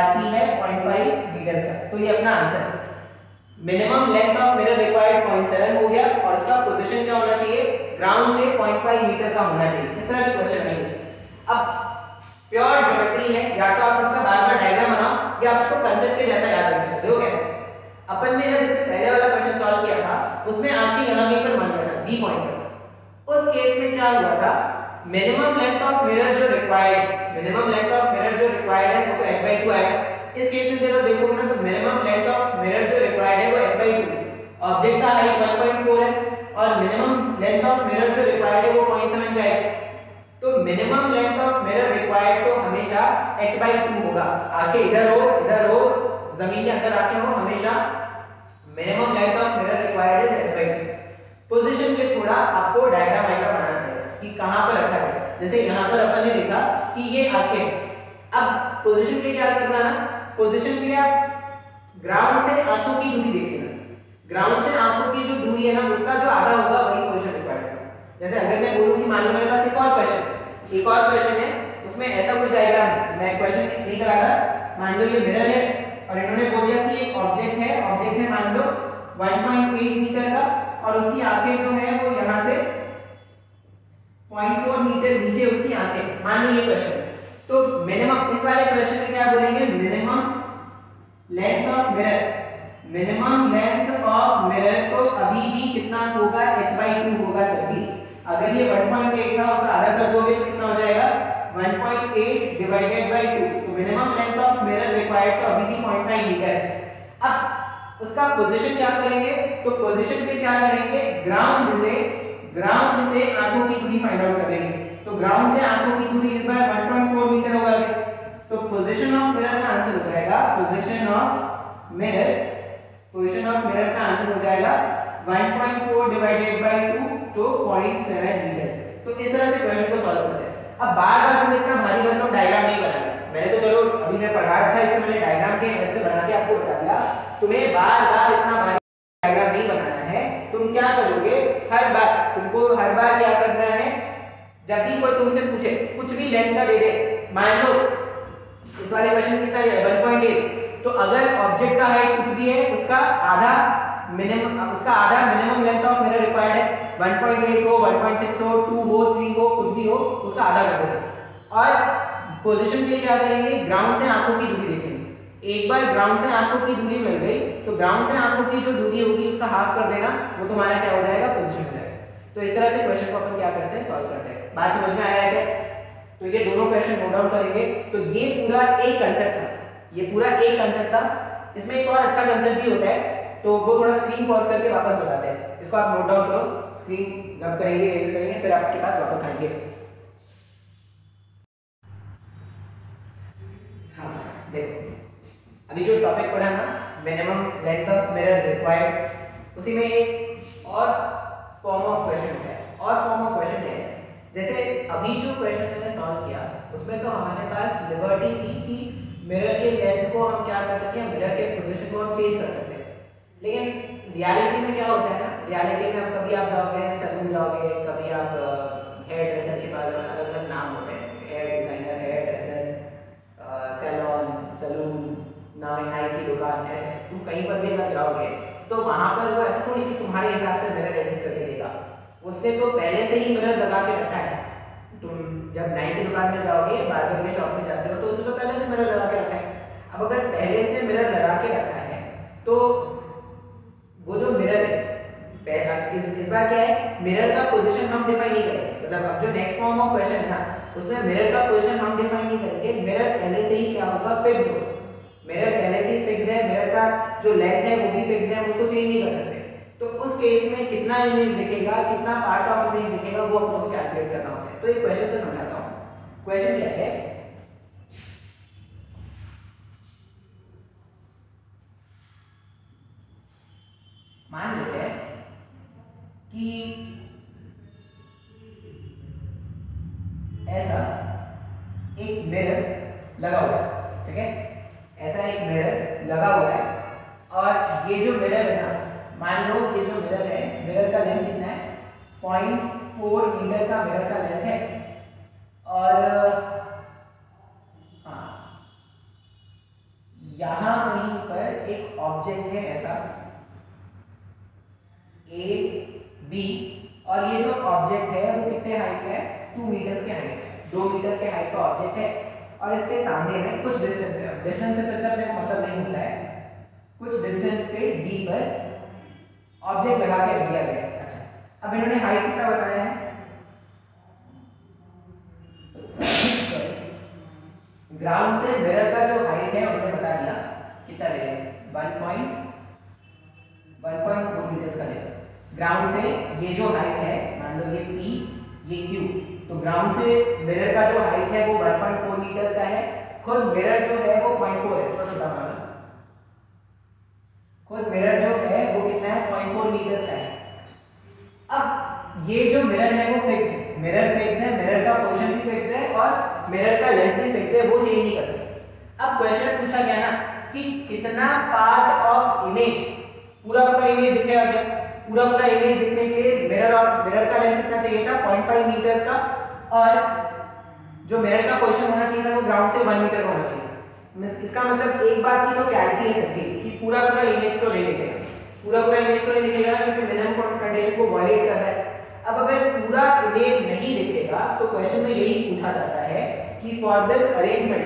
RP है 0.5 मीटर्स का। तो ये अपना आंसर है, minimum length of mirror required 0.7 हो गया और इसका पोजीशन क्या होना चाहिए, ग्राउंड से 0.5 मीटर का होना चाहिए। इस तरह के क्वेश्चन नहीं। अब प्योर ज्योमेट्री है, या तो आप इसका बार बार डायग्राम बनाओ या आप इसको कांसेप्ट के जैसा याद रख सकते हो। कैसे, अपन ने जब इससे पहले वाला क्वेश्चन सॉल्व किया था उसमें आके यहां कहीं पर मान लिया था बी पॉइंट पर। उस केस में क्या हुआ था, मिनिमम लेंथ ऑफ मिरर जो required, minimum length of mirror जो रिक्वायर्ड है वो तो h/2 आएगा। इस केस में जब देखोगे ना तो मिनिमम लेंथ ऑफ मिरर जो रिक्वायर्ड है वो h/2, ऑब्जेक्ट का हाइट 1.4 है और मिनिमम लेंथ ऑफ मिरर जो रिक्वायर्ड है वो 0.7 का है। तो minimum length of mirror required तो हमेशा h/2 होगा। आंखें इधर हो, जमीन के अंदर आंखें हो, हमेशा minimum length of mirror required is h/2। Position के थोड़ा आपको डायग्राम बनाना पड़ेगा कि कहां पर रखा जाए। जैसे यहां पर अपन ने देखा कि ये आंखें, अब पोजीशन के लिए क्या करना है ना, पोजीशन के लिए आप ग्राउंड से आंखों की दूरी देखिए ना, ग्राउंड से आंखों की जो दूरी है ना उसका जो आधा होगा वही पोजीशन रिक्वायर्ड है। जैसे अगर मैं बोलूं कि मान लो मेरे पास एक और क्वेश्चन है, उसमें ऐसा कुछ डायग्राम है, मैं क्वेश्चन नहीं करा रहा, मान लो ये मिरर है और इन्होंने बोल दिया कि एक ऑब्जेक्ट है मान लो 1.8 मीटर का और उसकी आंखें जो है वो यहाँ से 0.4 मीटर नीचे उसकी आंखें, मान लो ये क्वेश्चन है। तो मिनिमम इस वाले क्वेश्चन में क्या बोलेंगे, मिनिमम लेंथ ऑफ मिरर तो अभी भी कितना होगा, h/2 होगा सर जी। अगर ये 1.8 था उसका आधा कर दोगे तो कितना हो जाएगा 1.8 डिवाइडेड बाय 2। तो minimum length of mirror required तो अभी भी 0.9 मीटर है। अब उसका पोजीशन क्या करेंगे, तो पोजीशन पे क्या करेंगे, ग्राउंड से आंखों की दूरी फाइंड आउट करेंगे। तो ग्राउंड से आंखों की दूरी इस बार 1.4 मीटर होगा। तो पोजीशन ऑफ मिरर का आंसर हो जाएगा, पोजीशन ऑफ मिरर का आंसर हो जाएगा 1.4 डिवाइडेड बाय 2 तो 0.7 मीटर। तो इस तरह से क्वेश्चन को सॉल्व करते हैं। अब बार-बार तुम इतना भारी भरकम डायग्राम नहीं बनाना। मैंने तो चलो अभी मैं पढ़ा रहा था इसलिए मैंने डायग्राम के हेल्प से बना के आपको बता दिया। तुम्हें बार-बार इतना भारी डायग्राम नहीं बनाना है। तुम क्या करोगे, तुमको हर बार क्या करना है, जब भी कोई तुमसे पूछे कुछ भी लेंथ का दे दे, मान लो इस वाले क्वेश्चन कितना है 1.8, तो अगर ऑब्जेक्ट का हाइट कुछ भी है उसका आधा minimum length of mirror required है, 1.8 हो, 1.6 हो, 2 हो, 3 हो, कुछ भी हो उसका आधा कर देंगे। और पोजीशन के लिए क्या करेंगे, ग्राउंड से आंखों की दूरी देखेंगे। एक बार ग्राउंड से आंखों की दूरी मिल गई तो ग्राउंड से आंखों की जो दूरी होगी उसका हाफ कर देना, वो तुम्हारा क्या हो जाएगा, पोजीशन हो जाएगा। तो इस तरह से क्वेश्चन को अपन क्या करते हैं, सॉल्व करते हैं। बात समझ में आया है क्या? तो ये दोनों क्वेश्चन नोट डाउन करेंगे। तो ये पूरा एक कंसेप्ट था, इसमें एक और अच्छा कंसेप्ट भी होता है, तो वो थोड़ा स्क्रीन पॉज करके वापस बताते हैं। इसको आप नोट डाउन करो, स्क्रीन रब करेंगे, एरेज करेंगे, फिर आपके पास वापस आएंगे। हाँ देखो, अभी जो टॉपिक पढ़ा ना, minimum length of mirror required, उसी में एक और फॉर्म ऑफ क्वेश्चन है। जैसे अभी जो क्वेश्चन मैंने सॉल्व किया उसमें तो हमारे पास लिबर्टी थी कि मिरर के लेंथ को हम क्या कर सकते हैं, मिरर के पोजीशन को हम चेंज कर सकते हैं। लेकिन रियलिटी में क्या होता है ना, रियलिटी में कभी आप जाओगे सैलून जाओगे, कभी आप हेयर ड्रेसर के पास, अलग अलग नाम होते हैं, hair designer, hair dresser, salon, नाई की दुकान, ऐसे तुम कहीं पर भी अगर जाओगे तो वहां पर वो ऐसा थोड़ी कि तुम्हारे हिसाब से मिरर एडजस्ट करके देगा। उसने तो पहले से ही मिरर लगा के रखा है। तुम जब नाई की दुकान में जाओगे, बार्बर के शॉप में जाते हो, तो उसने तो पहले से मिरर लगा के रखा है। अब अगर पहले से मिरर लगा के रखा है तो वो जो मिरर है, इस बार क्या है, मिरर का पोजीशन हम डिफाइन नहीं करेंगे। मतलब अब जो नेक्स्ट फॉर्म ऑफ क्वेश्चन था उसमें मिरर का पोजीशन हम डिफाइन नहीं करेंगे, मिरर पहले से ही क्या होगा, फिक्स्ड होगा। मिरर पहले से ही फिक्स्ड है, मिरर का जो लेंथ है वो भी फिक्स्ड है, हम उसको चेंज नहीं कर सकते। तो उस केस में कितना इमेज दिखेगा, कितना पार्ट ऑफ इमेज दिखेगा, वो अपने को कैलकुलेट करना होता है। तो एक क्वेश्चन से समझाता हूं। क्वेश्चन क्या है, मान लेते हैं कि ऐसा एक मिरर लगा हुआ है, ठीक है, ऐसा एक मिरर लगा हुआ है और ये जो मिरर है ना, मान लो ये जो मिरर है, मिरर का लेंथ कितना है, 0.4 मीटर का मिरर का लेंथ है। और हाँ, यहां कहीं पर एक ऑब्जेक्ट है ऐसा ए बी, और ये जो ऑब्जेक्ट है वो कितने हाइट है, 2 मीटर्स के हाइट है, 2 मीटर के हाइट का ऑब्जेक्ट है। और इसके सामने में कुछ डिस्टेंस है, डिस्टेंस से तो अपने को मतलब नहीं होता है, कुछ डिस्टेंस पे डी पर ऑब्जेक्ट लगा के रख दिया गया है। अच्छा, अब इन्होंने हाइट कितना बताया है, ग्राउंड से मिरर का जो हाइट है उन्होंने बता दिया कितना ले 1.4 मीटर्स का लेगा। ग्राउंड से ये जो हाइट है, मान लो ये P, ये Q, तो ग्राउंड से मिरर का जो हाइट है वो 1.4 मीटर्स का है। खुद मिरर जो है वो 0.4 है, थोड़ा छोटा मान लो। खुद मिरर जो है वो कितना है, 0.4 मीटर्स का है। अब ये जो मिरर है वो फिक्स है, मिरर फिक्स है, मिरर का पोजीशन भी फिक्स है और मिरर का लेंथ भी फिक्स है, वो चेंज नहीं कर सकते। अब क्वेश्चन पूछा गया ना कि कितना पार्ट ऑफ इमेज, पूरा इमेज दिखेगा क्या, पूरा इमेज दिखने के लिए मिरर का लेंथ कितना चाहिए था, 0.5 मीटर्स का, और जो मिरर का पोजीशन होना चाहिए था वो ग्राउंड से 1 मीटर होना चाहिए। इसका मतलब एक बात की तो क्लैरिटी है सच्ची कि पूरा इमेज तो नहीं दिखेगा, पूरा इमेज तो नहीं दिखेगा क्योंकि मिनिमम कंडीशन को वायलेट कर रहा है। अब अगर पूरा इमेज नहीं दिखेगा तो क्वेश्चन में यही पूछा जाता है कि for this arrangement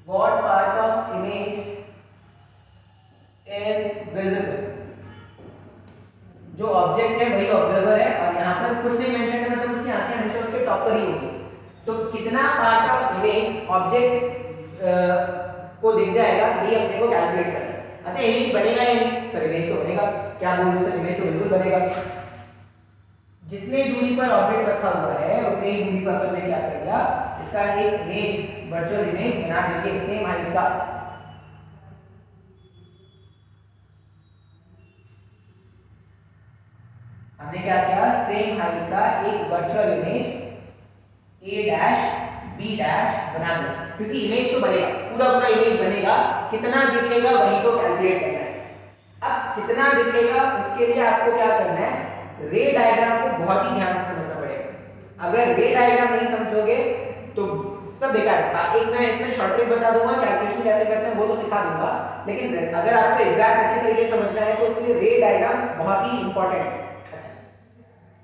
what part of image is visible। जो ऑब्जेक्ट है वही ऑब्जर्वर है और यहाँ पर कुछ नहीं मेंशन है, मतलब उसकी आंखें हमेशा उसके टॉप पर ही होगी। तो कितना पार्ट ऑफ इमेज ऑब्जेक्ट को दिख जाएगा ये अपने को कैलकुलेट करना है। अच्छा इमेज बनेगा या नहीं, सर इमेज तो बनेगा, क्या बोल रहे सर, इमेज तो बिल्कुल बनेगा। जितने दूरी पर ऑब्जेक्ट रखा हुआ है उतने ही दूरी पर हमने क्या कर दिया, इसका एक इमेज, वर्चुअल इमेज बना देंगे सेम हाइट का। हमने क्या किया, सेम हाइट का एक virtual image a dash b dash बना दिया, क्योंकि इमेज तो बनेगा, पूरा इमेज बनेगा, कितना दिखेगा वही तो कैलकुलेट करना है। अब कितना दिखेगा उसके लिए आपको क्या करना है, रे डायग्राम को बहुत ही ध्यान से समझना पड़ेगा। अगर रे डायग्राम नहीं समझोगे तो सब बेकार है। एक मैं इसमें शॉर्ट ट्रिक बता दूंगा, कैलकुलेशन कैसे करते हैं वो तो सिखा दूंगा, लेकिन अगर आपको एग्जैक्ट अच्छे तरीके से समझना है तो उसके लिए रे डायग्राम बहुत ही इंपॉर्टेंट है। अच्छा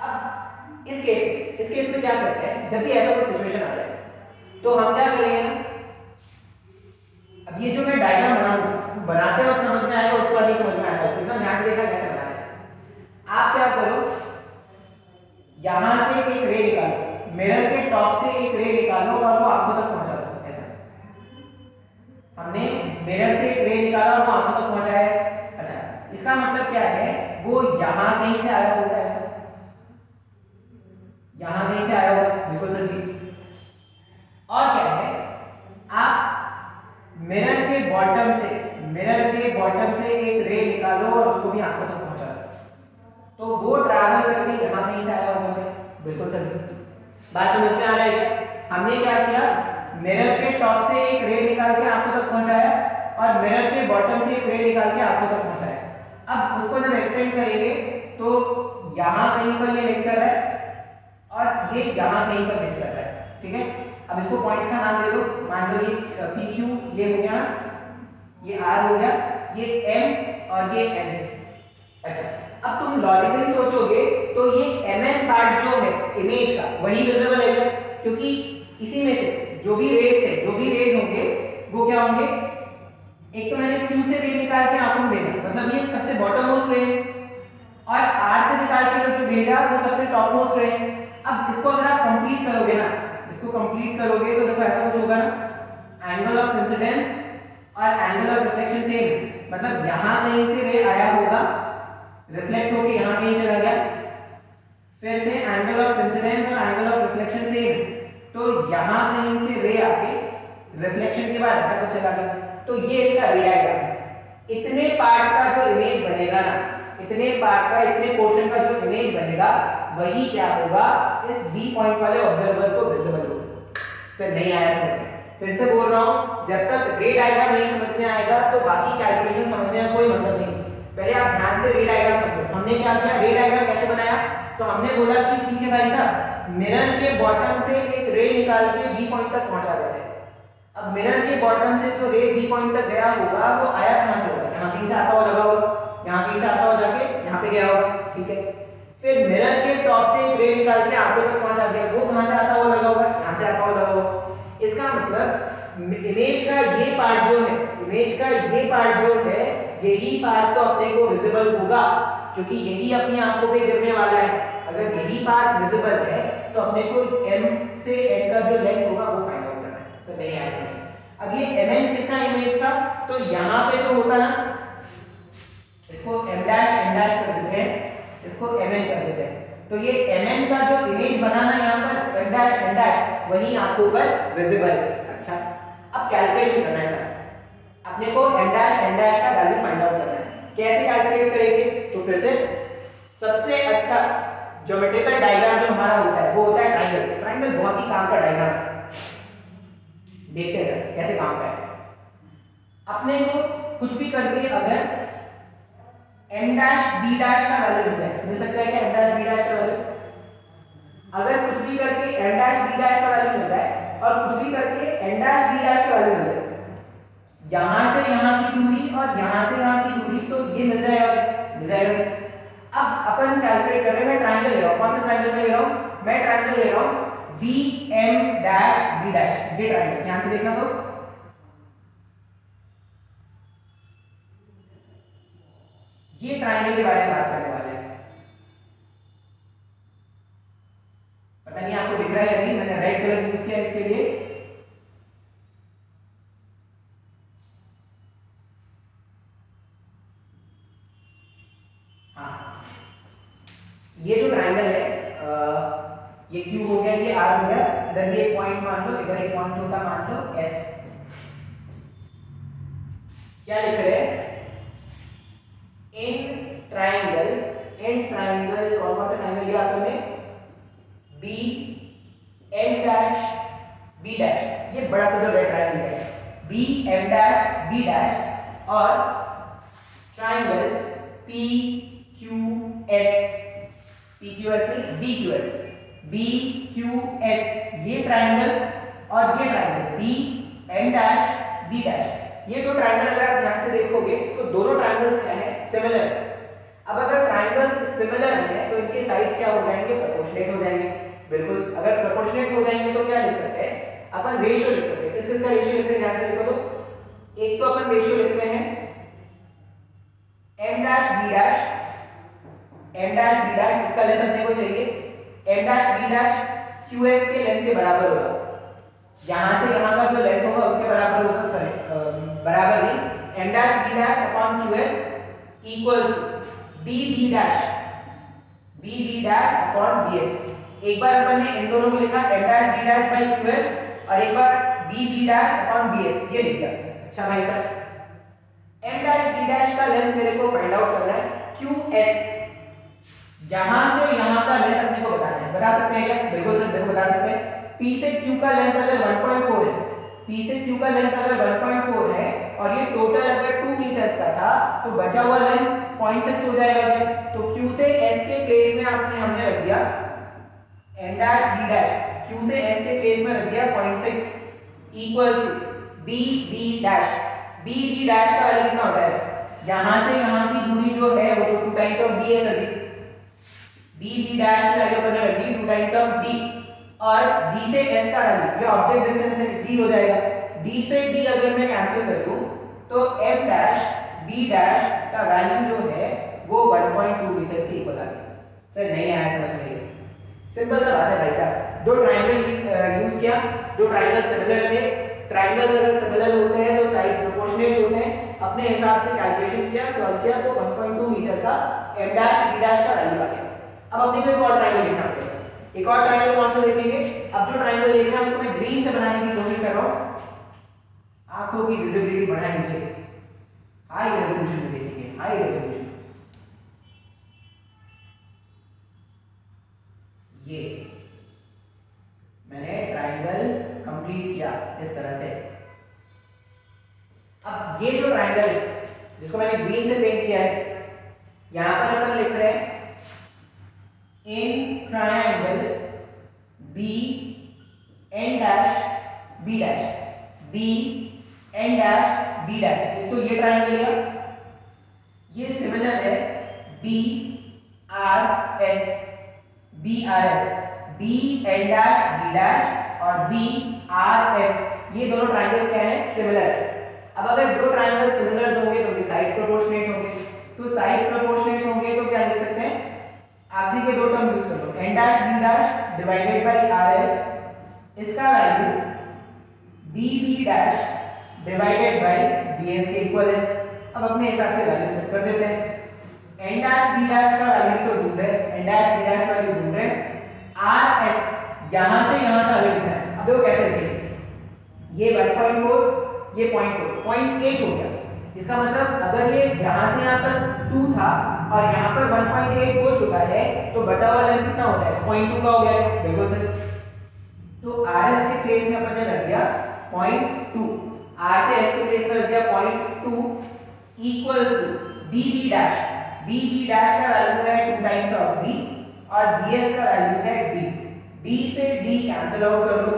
अब इस केस में क्या करते हैं, जब भी ऐसा कोई सिचुएशन आ जाए तो हम क्या करेंगे ना, अब ये जो मैं डायग्राम बनाऊंगा बनाते वक्त समझ में आएगा, उसके बाद नहीं समझ में आएगा, कितना ध्यान से देखना कैसे बनाना है। आप क्या करो, यहां से एक रे निकालो, मिरर के टॉप से एक रे निकालो और वो आंखों तक पहुंचा दो। ऐसा हमने मिरर से एक रे निकाला और वो आंखों तक पहुंचाया। अच्छा इसका मतलब क्या है, वो यहां कहीं से आया होगा, ऐसा यहां कहीं से आया होगा, बिल्कुल सर जी। और क्या है, आप मिरर के बॉटम से एक रे निकालो और उसको भी आंखों तक पहुंचा दो, तो वो ट्रैवल करके यहां कहीं से आया होगा, बिल्कुल सर जी। बात समझ में आ रहा है? हमने क्या किया, मिरर के टॉप से एक रे निकाल के आंखों तक पहुंचाया और मिरर के बॉटम से एक रे निकाल के आंखों तक पहुंचाया। अब उसको जब एक्सटेंड करेंगे तो यहां कहीं पर ये हिट कर रहा है और ये यहां कहीं पर हिट कर रहा है, ठीक है। अब इसको पॉइंट्स का नाम दे दो, मान लो ये PQ ये हो गया ना, ये R हो गया, ये M और ये N है। अच्छा अब तुम लॉजिकली सोचोगे तो ये mn पार्ट जो है इमेज का वही विजिबल है, क्योंकि इसी में से जो भी रेज होंगे वो क्या होंगे, एक तो मैंने Q से रे निकाल के आंखों में भेजा, मतलब ये सबसे बॉटम मोस्ट रे, और R से निकाल के जो भेजा वो सबसे टॉप मोस्ट रे। अब इसको अगर आप कंप्लीट करोगे ना, इसको कंप्लीट करोगे तो देखो ऐसा कुछ होगा ना, एंगल ऑफ इंसिडेंस और एंगल ऑफ रिफ्लेक्शन सेम, मतलब यहां कहीं से रे आया होगा, रिफ्लेक्ट होके यहां कहीं चला गया, फिर से एंगल ऑफ इंसिडेंस और एंगल ऑफ रिफ्लेक्शन सेम, तो यहां कहीं से रे आके रिफ्लेक्शन के बाद ऐसा कुछ चला गया, तो ये इसका रे डायग्राम है। इतने पार्ट का जो इमेज बनेगा ना, इतने पार्ट का, इतने पोर्शन का जो इमेज बनेगा वही क्या होगा, इस बी पॉइंट वाले ऑब्जर्वर को विजिबल होगा। सर नहीं आया सर, फिर से बोल रहा हूं, जब तक रे डायग्राम नहीं समझ में आएगा तो बाकी कैलकुलेशन समझने में कोई मतलब नहीं। पहले आप ध्यान से रे डायग्राम समझो। हमने क्या किया, रे डायग्राम कैसे बनाया, तो हमने बोला कि ठीक है भाई साहब, मिरर के बॉटम से एक रे निकाल के बी पॉइंट तक पहुंचा देते हैं। अब मिरर के बॉटम से जो रे बी पॉइंट तक गया होगा वो आया कहां से होगा, यहां कहीं से आता हुआ लगा होगा, यहां कहीं से आता हुआ जाके यहां पे गया होगा, ठीक है। फिर मिरर के टॉप से एक रे निकाल के आंखों तक पहुंचा दिया, वो कहां से आता हुआ लगा होगा, यहां से आता हुआ लगा होगा। इसका मतलब इमेज का ये पार्ट जो है, इमेज का ये पार्ट जो है, यही पार्ट तो अपने को विजिबल होगा, क्योंकि यही अपनी आंखों पे गिरने वाला है। अगर यही पार्ट विजिबल है तो अपने को m से n का जो लेंथ होगा वो फाइंड आउट करना है। सर नहीं आया समझ। अब ये mn किसका इमेज था, तो यहाँ पे जो होता ना इसको m डैश n डैश कर देते हैं, इसको mn कर देते हैं, तो ये mn का जो इमेज बनाना यहाँ पर m डैश n डैश वही आपको ऊपर विजिबल है। अच्छा अब कैलकुलेशन करना है सर, अपने को m डैश n डैश का वैल्यू फाइंड आउट करना है। कैसे कैलकुलेट करेंगे, तो फिर से सबसे अच्छा ज्योमेट्रिकल डायग्राम जो हमारा होता है वो होता है ट्रायंगल। ट्रायंगल बहुत ही काम का डायग्राम है, देखते हैं सर कैसे काम का है। अपने को कुछ भी करके अगर m डैश b डैश का वैल्यू मिल जाए, मिल सकता है क्या m डैश b डैश का वैल्यू, अगर कुछ भी करके m डैश b डैश का वैल्यू मिल जाए और कुछ भी करके n डैश b डैश का वैल्यू मिल जाए, यहां से यहां की दूरी और यहां से यहां की दूरी, तो ये मिल जाएगा। अब अपन कैलकुलेट कर रहे हैं, मैं ट्रायंगल ले रहा हूं, कौन सा ट्रायंगल में ले रहा हूं, मैं ट्रायंगल ले रहा हूं BM डैश B डैश, ये ट्रायंगल ध्यान से देखना, तो ये ट्रायंगल के बारे में बात करने वाले हैं। पता नहीं आपको दिख रहा है या नहीं, मैंने रेड कलर यूज किया इसके लिए। हाँ ये जो ट्रायंगल है ये Q हो गया, ये R हो गया, इधर भी एक पॉइंट मान लो, इधर एक पॉइंट होता मान लो S। क्या लिख रहे हैं, इन ट्रायंगल कौन कौन सा ट्रायंगल लिया आपने, B M dash B dash, ये बड़ा सा जो रेड ट्रायंगल है B M dash B dash, और triangle P Q S, PQS नहीं BQS, BQS, ये ट्रायंगल और ये triangle B M dash B dash, ये दो ट्रायंगल अगर आप ध्यान से देखोगे तो दोनों ट्रायंगल्स क्या है, सिमिलर है। अब अगर ट्रायंगल्स सिमिलर हैं तो इनके साइड्स क्या हो जाएंगे, प्रोपोर्शनेट हो जाएंगे। बिल्कुल, अगर प्रोपोर्शनेट हो जाएंगे तो क्या लिख सकते हैं अपन, रेशियो लिख सकते हैं। किस किस का रेशियो लिखते हैं, ध्यान से देखो तो एक तो अपन रेशियो लिखते हैं m dash b dash, m dash b dash इसका लेंथ अपने को चाहिए, m dash b dash qs के लेंथ के बराबर होगा, यहां से यहां का जो लेंथ होगा उसके बराबर होगा, सॉरी बराबर नहीं, m dash b dash upon qs equals b b dash upon bs। एक बार अपन ने इन दोनों को लिखा m dash b dash by qs, और एक बार b b dash upon bs, ये लिख दिया। अच्छा भाई साहब, m डैश b डैश का लेंथ मेरे को फाइंड आउट करना है, qs यहां से यहां का लेंथ अपने को बताना है। बता सकते हैं क्या, बिल्कुल सर देखो बता सकते हैं। p से q का लेंथ अगर 1.4 है, p से q का लेंथ अगर 1.4 है और ये टोटल अगर 2 मीटर्स का था तो बचा हुआ लेंथ 0.6 हो जाएगा। तो q से s के प्लेस में हमने रख दिया m dash b dash, q से s के प्लेस में रख दिया 0.6 equals to b b dash, b b dash का वैल्यू कितना हो जाएगा, यहां से यहां की दूरी जो है वो तो 2 टाइम्स ऑफ d है सर जी, b b डैश की वैल्यू अपन ने रख दी 2 टाइम्स ऑफ d, और d से s का वैल्यू, ये ऑब्जेक्ट डिस्टेंस है d हो जाएगा, d से d अगर मैं कैंसिल कर दूं तो m डैश b डैश का वैल्यू जो है वो 1.2 मीटर के इक्वल आ गया। सर नहीं आया समझ में, सिंपल सा बात है भाई साहब, दो ट्रायंगल यूज किया, दो ट्रायंगल सिमिलर थे, ट्रायंगल्स अगर सिमिलर होते हैं तो साइड्स प्रोपोर्शनेट होते हैं, अपने हिसाब से कैलकुलेशन किया, सॉल्व किया तो 1.2 मीटर का m डैश b डैश का वैल्यू आ गया। अब अपने को एक और ट्रायंगल लिखना पड़ेगा, एक और ट्रायंगल कौन सा देखेंगे, अब जो ट्रायंगल देख रहे हैं उसको मैं ग्रीन से बनाने की कोशिश कर रहा हूं, आंखों की विजिबिलिटी बढ़ाएंगे, हाई रेजोल्यूशन में देखेंगे, हाई रेजोल्यूशन। ये मैंने ट्रायंगल कंप्लीट किया इस तरह से। अब ये जो ट्रायंगल है जिसको मैंने ग्रीन से पेंट किया है, यहां पर अपन लिख रहे हैं in triangle B N dash B dash, B N dash B dash, एक तो ये ट्रायंगल लिया, ये सिमिलर है B R S, B R S, B N dash B dash और बी आर एस, ये दोनों ट्रायंगल्स क्या है, सिमिलर है। अब अगर दो ट्रायंगल सिमिलर होंगे तो उनके साइड्स प्रोपोर्शनेट होंगे, तो साइड्स प्रोपोर्शनेट होंगे तो क्या लिख सकते हैं आखिरी के दो टर्म यूज कर लो, N dash B dash divided by R S, इसका value B B dash divided by B S के इक्वल है। अब अपने हिसाब से वैल्यू सेट कर देते हैं। एन डैश बी डैश का वैल्यू तो ढूंढ रहे हैं, एन डैश बी डैश का वैल्यू ढूंढ रहे हैं, आर एस यहां से यहां का वैल्यू लिखना है। अब देखो कैसे लिखेंगे, ये 1.4 ये 0.4 0.8 हो गया। इसका मतलब अगर ये यहां से यहां तक 2 था और यहां पर 1.8 हो चुका है तो बचा हुआ लेंथ कितना हो जाएगा, 0.2 का हो गया। बिल्कुल सही। तो आर एस के प्लेस में अपन ने रख दिया 0.2, आर से एस के प्लेस में रख दिया 0.2 equals B B dash, B B dash का वैल्यू है 2 टाइम्स ऑफ बी और बी एस का वैल्यू है डी। डी से डी कैंसिल आउट कर दो,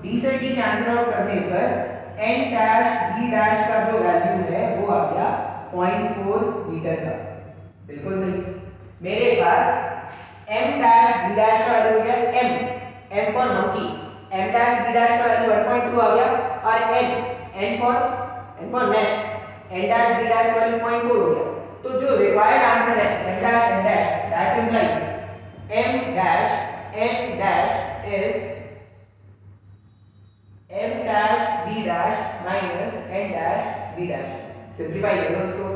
डी से डी कैंसिल आउट करने पर एन डैश डी डैश का जो वैल्यू है वो आ गया 0.4 मीटर का। बिल्कुल सही। मेरे पास एम डैश डी डैश का वैल्यू हो गया M, M for monkey, M dash D dash का वैल्यू 1.2 आ गया और N, N for nest, N dash D dash का वैल्यू 0.4 हो गया। तो जो रिक्वायर्ड आंसर है M dash N dash, that implies M dash N dash is m dash d dash minus n dash d dash। Simplify करो इसको,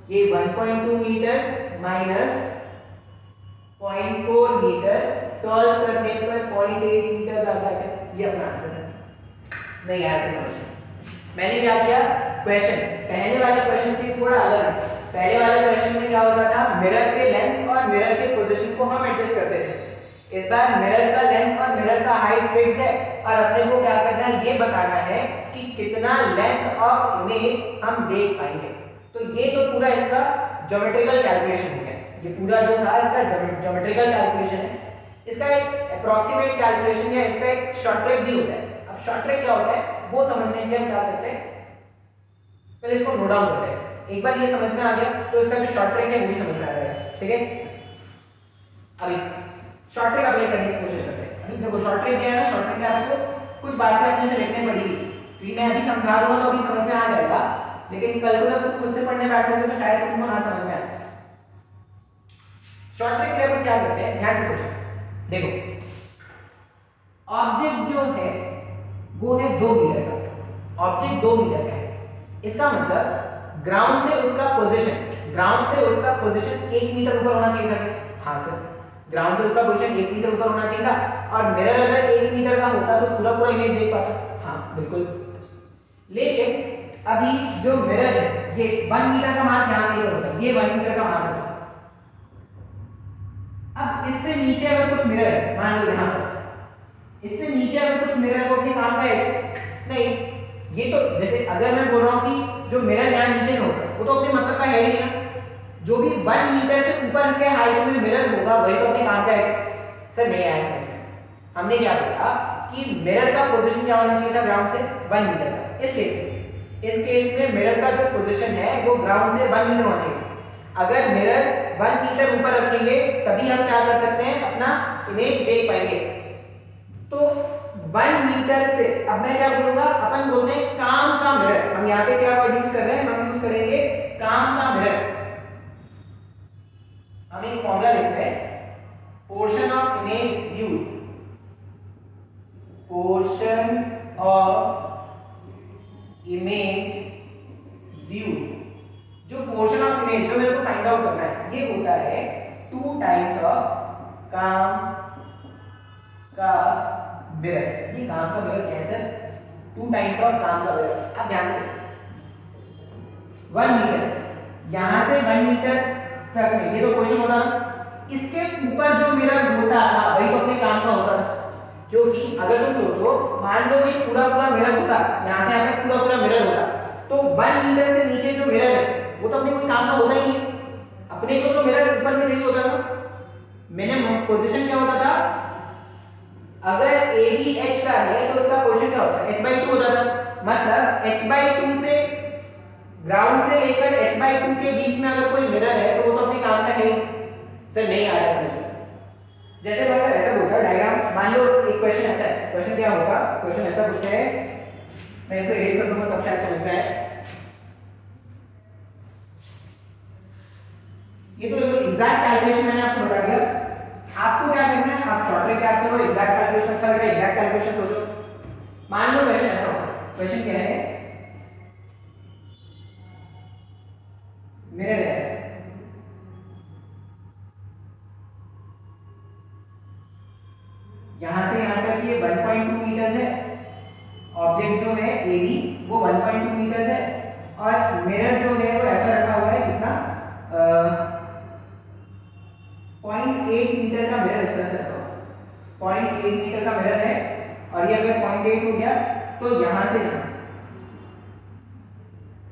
ये 1.2 metre minus 0.4 metre solve करने पर 0.8 मीटर आ जाता है। ये अपना आंसर है। नहीं आया समझ। मैंने क्या किया, क्वेश्चन पहले वाले क्वेश्चन से थोड़ा अलग है। पहले वाले क्वेश्चन में क्या होता था, मिरर के लेंथ और मिरर के पोजीशन को हम एडजस्ट करते थे। इस बार मिरर का लेंथ और मिरर का हाइट फिक्स है और अपने को क्या करना है, ये बताना है कि कितना लेंथ ऑफ इमेज हम देख पाएंगे। तो ये तो पूरा इसका ज्योमेट्रिकल कैलकुलेशन हो गया। ये पूरा जो था इसका ज्योमेट्रिकल कैलकुलेशन है। इसका एक अप्रॉक्सीमेट कैलकुलेशन या इसका एक शॉर्ट ट्रिक भी होता है। अब शॉर्ट ट्रिक क्या होता है वो समझने के लिए हम क्या करते हैं, पहले इसको नोट डाउन करते हैं। एक बार ये समझ में आ गया तो इसका जो शॉर्ट ट्रिक है वो भी समझ में आ जाएगा। ठीक है, अभी शॉर्ट ट्रिक अप्लाई करने की कोशिश करते हैं। अभी देखो शॉर्ट ट्रिक क्या है ना, शॉर्ट ट्रिक में आपको कुछ बातें अपने से लिखने पड़ेगी, क्योंकि मैं अभी समझा दूंगा तो अभी समझ में आ जाएगा, लेकिन कल को जब तुम खुद से पढ़ने बैठोगे तो शायद तुमको ना समझ में आए। शॉर्ट ट्रिक के अपन क्या करते हैं, ध्यान से सोचो। देखो ऑब्जेक्ट जो है वो है 2 मीटर का, ऑब्जेक्ट 2 मीटर का है। इसका मतलब ग्राउंड से उसका पोजीशन, ग्राउंड से उसका पोजीशन 1 मीटर ऊपर होना चाहिए था। हाँ सर, ग्राउंड से उसका पोजीशन 1 मीटर ऊपर होना चाहिए था और मिरर अगर 1 मीटर का होता तो पूरा पूरा इमेज देख पाता। हाँ बिल्कुल। लेकिन अभी जो मिरर है ये 1 मीटर का मान ध्यान नहीं होता, ये 1 मीटर का मान होता। अब इससे नीचे अगर कुछ मिरर है, मान लो यहाँ पर इससे नीचे अगर कुछ मिरर को अपने काम का है नहीं, ये तो जैसे अगर मैं बोल रहा हूँ कि जो मिरर यहाँ नीचे में होगा वो तो अपने मतलब का है ही ना। जो भी 1 मीटर से ऊपर के हाइट में मिरर होगा वही तो अपने काम का है। सर नहीं आया समझ में। हमने क्या बोला कि मिरर का पोजीशन क्या होना चाहिए था, ग्राउंड से 1 मीटर का। इस केस में मिरर का जो पोजीशन है वो ग्राउंड से 1 मीटर होना चाहिए। अगर मिरर 1 मीटर ऊपर रखेंगे तभी हम क्या कर सकते हैं, अपना इमेज देख पाएंगे। तो 1 मीटर से अब मैं क्या बोलूंगा, अपन बोलते हैं काम का मिरर। हम यहाँ पे क्या वर्ड यूज कर रहे हैं, हम यूज करेंगे काम का मिरर। हम एक फॉर्मूला लिख रहे हैं, portion of image view, portion of image view. जो पोर्शन ऑफ इमेज जो मेरे को फाइंड आउट करना है ये होता है 2 टाइम्स ऑफ काम का मिरर। ये काम का मिरर क्या है सर, 2 टाइम्स ऑफ काम का मिरर। अब ध्यान से 1 मीटर, यहां से 1 मीटर तक में ये तो क्वेश्चन होता ना, इसके ऊपर जो मिरर होता था वही तो अपने काम का होता था। जो कि अगर तुम सोचो, मान लो ये पूरा पूरा मिरर होता, यहां से यहां तक पूरा पूरा मिरर होता, तो 1 मीटर से नीचे जो मिरर है वो तो अपने कोई काम का होता ही नहीं। अपने को तो मिरर ऊपर में चाहिए होता ना। मैंने पोजीशन क्या होता था, अगर AB H का है तो उसका पोजीशन क्या होता है, h/2 होता था। मतलब h/2 से ग्राउंड से लेकर h/2 के बीच में अगर कोई मिरर है तो वो तो अपने काम का है ही। सर नहीं आ रहा समझ में। जैसे मैं अगर ऐसा बोलता डायग्राम, मान लो एक क्वेश्चन ऐसा है, क्वेश्चन क्या होगा, क्वेश्चन ऐसा पूछा है, मैं इसको इरेज कर दूंगा तब शायद समझ में आए। ये तो देखो एग्जैक्ट कैलकुलेशन मैंने आपको बता दिया। आप शॉर्ट ट्रिक याद करो, एग्जैक्ट कैलकुलेशन अच्छा लग रहा है, एग्जैक्ट कैलकुलेशन सोचो। मान लो क्वेश्चन ऐसा हो, क्वेश्चन क्या है, मिरर ऐसा, यहां से यहां तक ये 1.2 मीटर है, ऑब्जेक्ट जो है AB वो 1.2 मीटर है, और मिरर जो है वो ऐसा रखा हुआ है कितना 0.8 मीटर का मिरर इस तरह से रखा हुआ है, 0.8 मीटर का मिरर है, और ये अगर 0.8 हो गया तो यहां से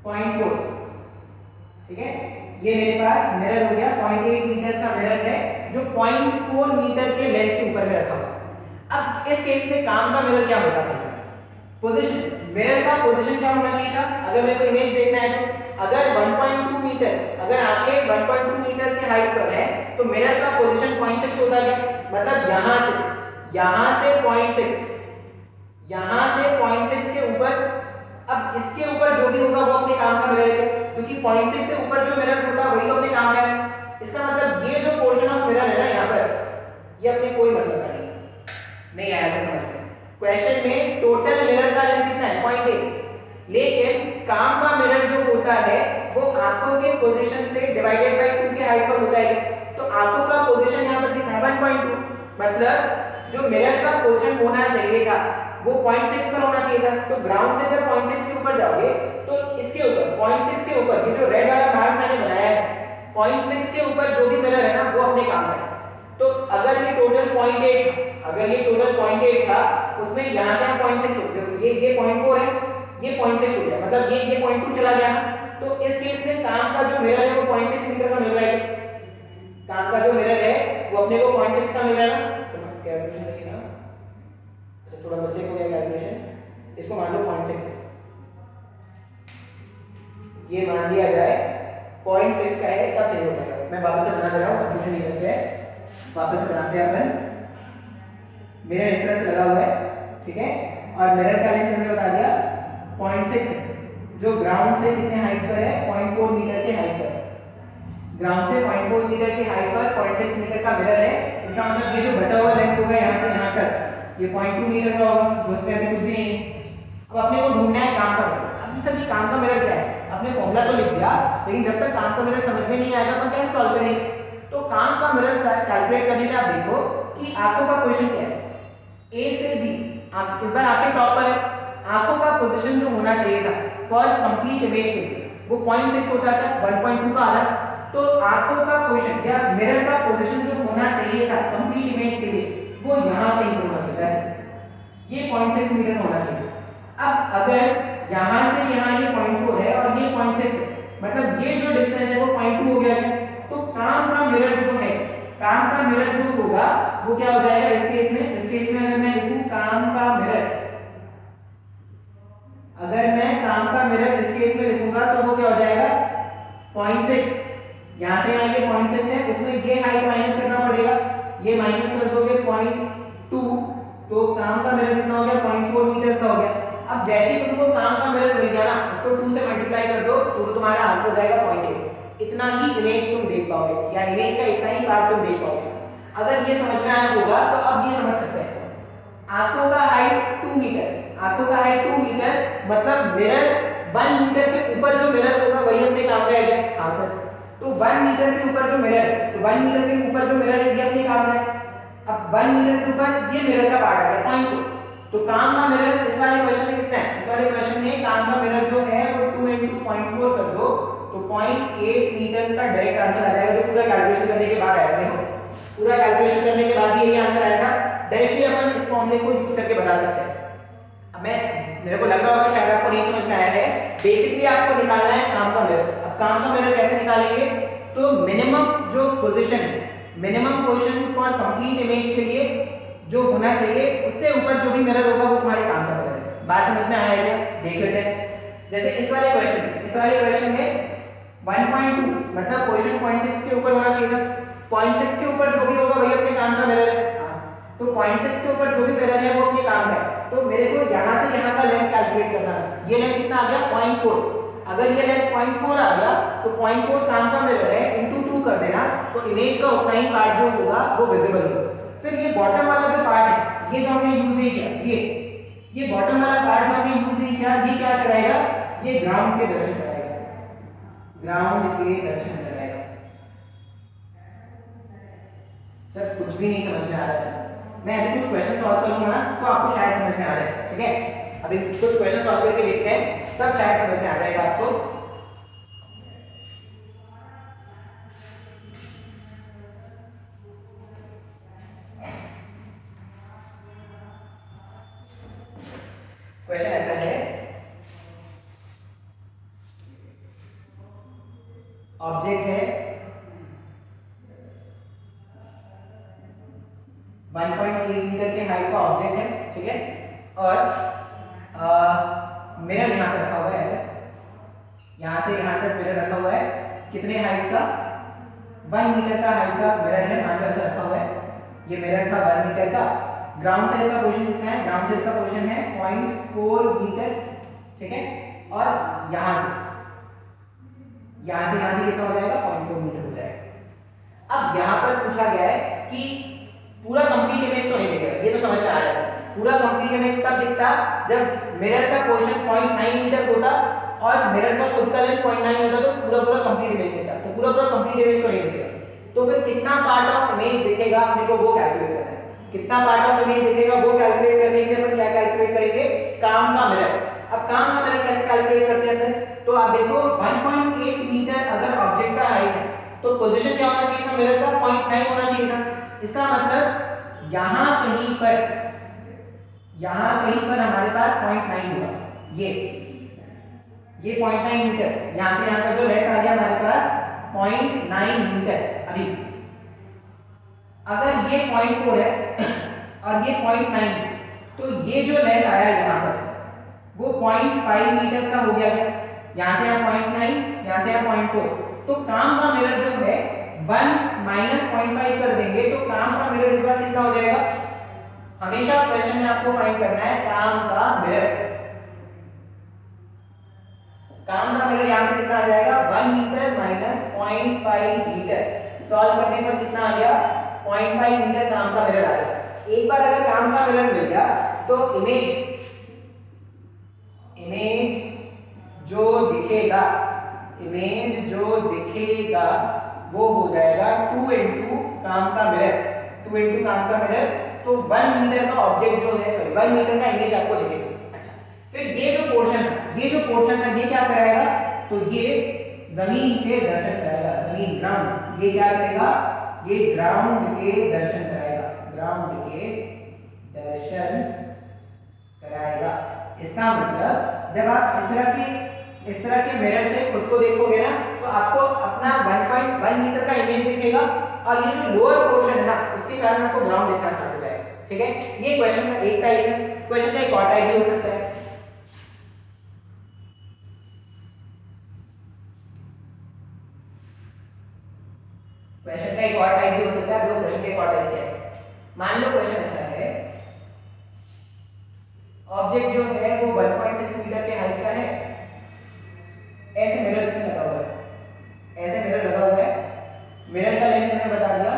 0.4, ठीक है, ये मेरे पास मिरर हो गया, 0.8 मीटर का मिरर है जो 0.4 मीटर के लेंथ के ऊपर में रखा हुआ है। अब इस केस में काम का मिरर क्या होता है, पोजीशन, मिरर का पोजीशन क्या होना चाहिए था, अगर मेरे को इमेज देखना है तो अगर 1.2 मीटर, अगर आंखें 1.2 मीटर के हाइट पर है तो मिरर का पोजीशन 0.6 होता है, मतलब यहां से 0.6, यहां से 0.6 के ऊपर, अब इसके ऊपर जो भी होगा वो अपने काम का मिरर है, क्योंकि 0.6 से ऊपर जो मिरर होता है वही तो अपने काम का है। इसका मतलब ये जो पोर्शन ऑफ मिरर है ना यहाँ पर, ये अपने कोई मतलब का नहीं आया ऐसा समझ में। क्वेश्चन में टोटल मिरर का लेंथ कितना है 0.8, लेकिन काम का मिरर जो होता है वो आंखों के पोजीशन से डिवाइडेड बाय 2 के हाइट पर होता है, तो आंखों का पोजीशन यहाँ पर कितना है 1.2, मतलब जो मिरर का पोजीशन होना चाहिए था वो 0.6 पर होना चाहिए था, तो ग्राउंड से जब 0.6 के ऊपर जाओगे तो इसके ऊपर 0.6 के ऊपर ये जो रेड वाला मार्क मैंने बनाया है 0.6 के ऊपर जो भी मिरर है ना वो अपने काम का है। तो अगर ये टोटल 0.8, अगर ये टोटल 0.8 था उसमें यहां से हम 0.6 हो गया, ये 0.4 है, ये 0.6 हो गया, मतलब ये 0.2 चला गया ना, तो इस केस में काम का जो मिरर है वो 0.6 मीटर का मिल रहा है, काम का जो मिरर है वो अपने को 0.6 का मिल रहा है ना, समझ कैलकुलेशन सही ना, अच्छा थोड़ा मिस्टेक हो गया कैलकुलेशन, इसको मान लो 0.6 है, ये मान लिया जाए 0.6 का है, तब सही हो जाएगा। मैं वापस से बना दे रहा हूं, कंफ्यूजन नहीं करते हैं, वापस से बनाते हैं अपन। मिरर इस तरह से लगा हुआ है, ठीक है, और मिरर का लेंथ हमने बता दिया 0.6, जो ग्राउंड से कितने हाइट पर है 0.4 मीटर के हाइट पर, ग्राउंड से 0.4 मीटर की हाइट पर 0.6 मीटर का मिरर है, इसका मतलब ये जो बचा हुआ लेंथ होगा यहां से यहां तक ये 0.2 मीटर का होगा, जो इसमें अभी कुछ भी नहीं है। अब अपने को ढूंढना है काम का मिरर। अब सर ये काम का मिरर क्या है, आपने फॉर्मूला तो लिख दिया, लेकिन जब तक काम का मिरर समझ में नहीं आएगा अपन कैसे सॉल्व करेंगे। तो काम का मिरर कैलकुलेट करने के लिए आप देखो कि आंखों का पोजीशन क्या है, ए से बी, आप इस बार आपके टॉप पर है, आंखों का पोजीशन जो होना चाहिए था फॉर कंप्लीट इमेज के लिए वो 0.6 होता था, 1.2 का आधा, तो आंखों का पोजीशन या मिरर का पोजीशन जो होना चाहिए था कंप्लीट इमेज के लिए वो यहां पे ही होना चाहिए, ऐसे ये 0.6 मीटर होना चाहिए। अब अगर यहां से यहां ये 0.4 है और ये 0.6 है, मतलब ये जो डिस्टेंस है वो 0.2 हो गया, तो काम का मिरर जो है, काम का मिरर जो होगा वो क्या हो जाएगा इस केस में, इस केस में अगर मैं लिखूं काम का मिरर, अगर मैं काम का मिरर इस केस में लिखूंगा तो वो क्या हो जाएगा 0.6, यहां से यहां ये 0.6 है, उसमें ये हाइट माइनस करना पड़ेगा, ये माइनस कर दोगे 0.2, तो काम का मिरर कितना हो गया 0.4 मीटर का हो गया। अब जैसे ही तुमको काम का मिरर मिल गया ना, उसको 2 से मल्टीप्लाई कर दो तो तुम्हारा आंसर हो जाएगा 0.8, इतना ही इमेज तुम देख पाओगे, या इमेज का इतना ही पार्ट तुम देख पाओगे। अगर ये समझ में आया होगा तो अब ये समझ सकते हैं, आंखों का हाइट 2 मीटर, आंखों का हाइट 2 मीटर, मतलब मिरर 1 मीटर के ऊपर जो मिरर होगा वही अपने काम का है। हाँ सर, तो 1 मीटर के ऊपर जो मिरर है, तो 1 मीटर के ऊपर जो मिरर है ये अपने काम का है। अब 1 मीटर के ऊपर ये मिरर का पार्ट आ गया 0.4, तो काम का मिरर इस वाले क्वेश्चन में कितना है, इस वाले क्वेश्चन में काम का मिरर जो है वो 2 * 0.4 कर दो तो 0.8 मीटर्स का डायरेक्ट आंसर आ जाएगा, जो पूरा कैलकुलेशन करने के बाद आएगा। देखो पूरा कैलकुलेशन करने के बाद ही ये आंसर आएगा, डायरेक्टली अपन इस फॉर्मूले को यूज करके बता सकते हैं। अब मेरे को लग रहा होगा शायद आपको नहीं समझ में आया है, बेसिकली आपको निकालना है काम का मिरर। अब काम का मिरर कैसे निकालेंगे, तो मिनिमम जो पोजीशन है, minimum position for complete image के लिए जो होना चाहिए उससे ऊपर जो भी मिरर होगा वो तुम्हारे काम का मिरर है। बात समझ में आया क्या, देख लेते हैं। जैसे इस वाले क्वेश्चन में 1.2 मतलब पोजीशन 0.6 के ऊपर होना चाहिए था, 0.6 के ऊपर जो भी होगा वही अपने काम का मिरर है। तो 0.6 के ऊपर जो भी मिरर है वो अपने काम का है, तो मेरे को यहां से यहां का लेंथ कैलकुलेट करना है। ये लेंथ कितना आ गया 0.4, अगर ये लेंथ 0.4 आ गया तो 0.4 काम का मिरर है इंटू 2 कर देना, तो इमेज का उतना ही पार्ट जो होगा वो विजिबल होगा। फिर ये बॉटम वाला जो पार्ट है, ये जो हमने यूज नहीं किया, ये बॉटम वाला पार्ट जो हमने यूज नहीं किया, ये क्या कराएगा, ये ग्राउंड के दर्शन कराएगा, ग्राउंड के दर्शन कराएगा। सर कुछ भी नहीं समझ में आ रहा है सर, मैं अभी कुछ क्वेश्चन सॉल्व करूंगा ना तो आपको शायद समझ में आ जाए, ठीक है। अभी कुछ क्वेश्चन सॉल्व करके देखते हैं, तब शायद समझ में आ जाएगा आपको। क्वेश्चन ऐसा है, ऑब्जेक्ट है 1.8 मीटर के हाइट का ऑब्जेक्ट है, ठीक है, और मिरर यहाँ पे रखा हुआ है, ऐसे यहाँ से यहाँ तक मिरर रखा हुआ है, कितने हाइट का, 1 मीटर का हाइट का मिरर है, मान लो ऐसा रखा हुआ है, ये मिरर था 1 मीटर का। ग्राउंड से इसका पोजीशन कितना है, ग्राउंड से इसका पोजीशन है 0.4 मीटर, ठीक है, और यहाँ से यहाँ भी कितना हो जाएगा, 0.4 मीटर हो जाएगा। अब यहाँ पर पूछा गया है कि पूरा कंप्लीट इमेज तो नहीं दिखेगा, ये तो समझ में आ रहा है, पूरा कंप्लीट इमेज तब दिखता जब मिरर का पोजीशन 0.9 मीटर होता और मिरर का खुद का लेंथ 0.9 होता, तो पूरा कंप्लीट इमेज दिखता। तो पूरा कंप्लीट इमेज तो नहीं दिखेगा, तो फिर कितना पार्ट ऑफ इमेज दिखेगा अपने को वो कैलकुलेट करना है। कितना पार्ट ऑफ इमेज दिखेगा वो कैलकुलेट करने के लिए अपन क्या कैलकुलेट करेंगे, काम का मिरर। अब काम का मिरर कैसे कैलकुलेट करते हैं सर, तो आप देखो 1.8 मीटर अगर ऑब्जेक्ट का हाइट है तो पोजीशन क्या होना चाहिए था मिरर का, 0.9 होना चाहिए था। इसका मतलब यहाँ कहीं पर हमारे पास 0.9 होगा, ये 0.9 मीटर, यहाँ से यहाँ का जो लेंथ आ गया हमारे पास 0.9 मीटर। अभी अगर ये 0.4 है और ये 0.9, तो ये जो लेंथ आया यहाँ पर वो 0.5 मीटर का हो गया, यहाँ से यहाँ 0.9, यहाँ से यहाँ 0.4, तो काम का मिरर जो है 1 माइनस 0.5 कर देंगे तो काम का मिरर इस बार कितना हो जाएगा। हमेशा क्वेश्चन में आपको फाइंड करना है काम का मिरर। काम का मिरर यहाँ पे कितना आ जाएगा, 1 मीटर माइनस 0.5 मीटर। सॉल्व करने पर कितना आ गया, 0.5 मीटर काम का मिरर आ गया। एक बार अगर काम का मिरर मिल गया तो इमेज जो दिखेगा, वो हो जाएगा 2 इंटू काम का मिरर, तो 1 मीटर का ऑब्जेक्ट जो है, सॉरी 1 मीटर का इमेज आपको दिखेगा। अच्छा, फिर ये जो पोर्शन है ये क्या कराएगा, तो ये जमीन के दर्शन कराएगा, जमीन ग्राउंड, ये क्या करेगा, ये ग्राउंड के दर्शन कराएगा। इसका मतलब जब आप इस तरह के मिरर से खुद को देखोगे ना तो आपको अपना 1.1 मीटर का इमेज दिखेगा और ये जो लोअर पोर्शन है ना इसके कारण आपको ग्राउंड दिखना स्टार्ट हो जाएगा, ठीक है। ये क्वेश्चन का एक टाइप है। क्वेश्चन का एक और टाइप भी हो सकता है। क्वेश्चन का एक और टाइप भी हो सकता है। दो क्वेश्चन का एक और टाइप क्या है, मान लो क्वेश्चन ऐसा है, ऑब्जेक्ट जो है वो 1.6 मीटर के हाइट का है, ऐसे मिरर इसमें लगा हुआ है, मिरर का लेंथ मैंने बता दिया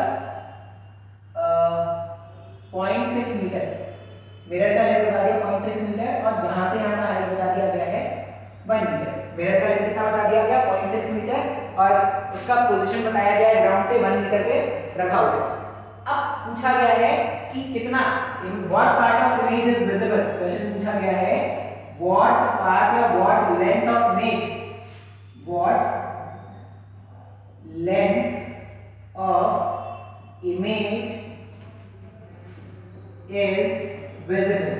0.6 मीटर, मिरर का लेंथ बता दिया 0.6 मीटर और यहां से यहां का हाइट बता दिया गया है 1 मीटर। मिरर का लेंथ कितना बता दिया गया 0.6 मीटर और उसका पोजीशन बताया गया है ग्राउंड से 1 मीटर पे रखा हुआ। अब पूछा गया है कि कितना, what part of image is visible, question पूछा गया है व्हाट पार्ट या what length of image, what length of image is visible,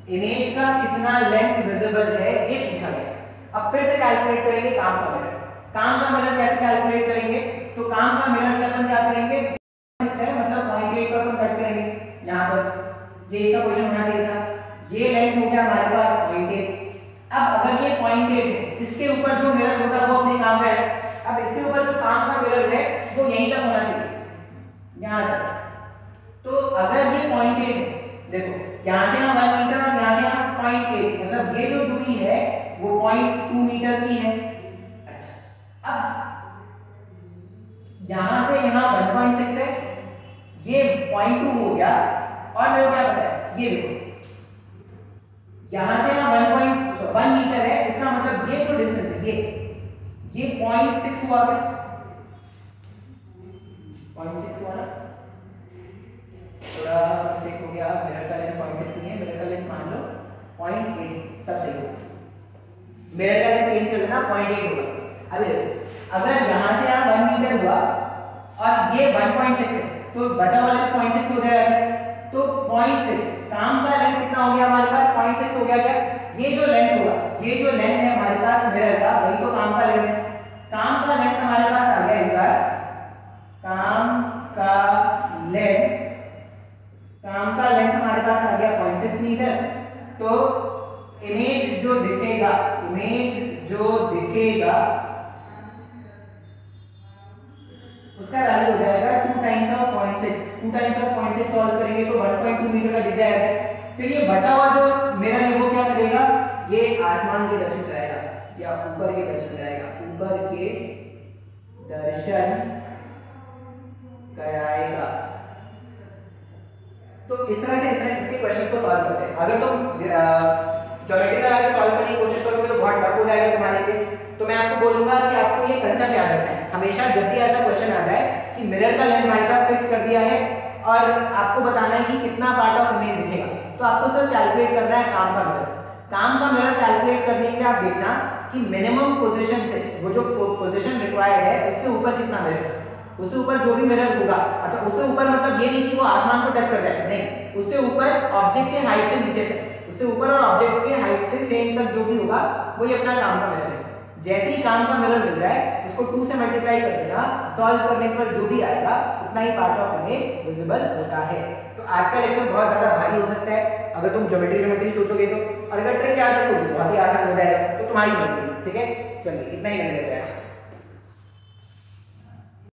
image का कितना लेंथ विजिबल है ये पूछा गया। अब फिर से कैलकुलेट करेंगे काम का मिरर। काम का मिरर कैसे कैलकुलेट करेंगे, तो काम का मिरर अपन क्या करेंगे, है मतलब 0.8 पर अपन कट करेंगे, यहाँ पर ये इसका पोजीशन होना चाहिए था, ये लेंथ हो गया हमारे पास 0.8। अब अगर ये 0.8 है, इसके ऊपर जो मिरर होगा वो अपने काम पे है। अब इसके ऊपर जो काम का मिरर है वो यहीं तक होना चाहिए, यहाँ तक। तो अगर ये 0.8 है, देखो यहाँ से यहाँ 1 मीटर और यहाँ से यहाँ 0.8, मतलब ये जो दूरी है वो 0.2 मीटर की है। अच्छा, अब यहाँ से यहाँ 1.6 है, ये 0.2 हो गया, और मेरे को क्या पता है, ये देखो यहां से ना 1 मीटर है, इसका मतलब ये जो डिस्टेंस है ये 0.6 हुआ, 0.6 हुआ ना, थोड़ा मिस्टेक हो गया, मिरर का लेंथ 0.6 नहीं है, मिरर का लेंथ मान लो 0.8, तब सही होगा, मिरर का लेंथ चेंज कर देना 0.8 होगा। अभी देखो अगर यहां से यहाँ 1 मीटर हुआ और ये 1.6 है, तो बचा हुआ लेंथ 0.6 हो जाएगा, तो 0.6 काम का लेंथ कितना हो गया हमारे पास, 0.6 हो गया। क्या ये जो लेंथ होगा, ये जो लेंथ है हमारे पास मिरर का, वही तो काम का लेंथ है। काम का लेंथ हमारे पास आ गया इस बार, काम का लेंथ, काम का लेंथ हमारे पास आ गया 0.6 मीटर। तो इमेज जो दिखेगा, इमेज जो दिखेगा उसका वैल्यू हो जाएगा 2 times of 0.6, 2 times of 0.6 solve करेंगे तो 1.2 मीटर का दिख जाएगा। फिर ये बचा हुआ जो मिरर है वो क्या करेगा, ये आसमान के दर्शन कराएगा या ऊपर के दर्शन कराएगा, ऊपर के दर्शन कराएगा। तो इस तरह से इसके क्वेश्चन को सॉल्व करते हैं। अगर तुम ज्योमेट्रिकल आगे सॉल्व करने की कोशिश करोगे तो बहुत टफ हो जाएगा तुम्हारे लिए। तो मैं आपको बोलूंगा कि आपको ये कंसेप्ट याद रखना है हमेशा, जब भी ऐसा क्वेश्चन आ जाए कि मिरर का लेंथ भाई साहब फिक्स कर दिया है और आपको बताना है कि कितना पार्ट ऑफ इमेज दिखेगा, तो आपको सिर्फ कैलकुलेट करना है काम का मिरर। काम का मिरर कैलकुलेट करने के लिए आप देखना कि मिनिमम पोजीशन से, वो जो पोजीशन रिक्वायर्ड है उससे ऊपर कितना मिरर है, उससे ऊपर जो भी मिरर होगा, अच्छा उससे ऊपर मतलब ये नहीं कि वो आसमान को टच कर जाए, नहीं, उससे ऊपर ऑब्जेक्ट के हाइट से नीचे तक, उससे ऊपर और ऑब्जेक्ट के हाइट से सेम तक जो भी होगा वही अपना काम का मिरर है। जैसे ही काम का मिरर मिल जाए उसको 2 से मल्टीप्लाई कर देना, सॉल्व करने पर जो भी आएगा उतना ही पार्ट ऑफ इमेज विजिबल होता है। तो आज का लेक्चर बहुत ज्यादा भारी हो सकता है अगर तुम ज्योमेट्री सोचोगे तो, और अगर ट्रिक याद रखोगे बहुत ही आसान हो जाएगा, तो तुम्हारी मर्जी, ठीक है। चलिए इतना ही करने देते हैं।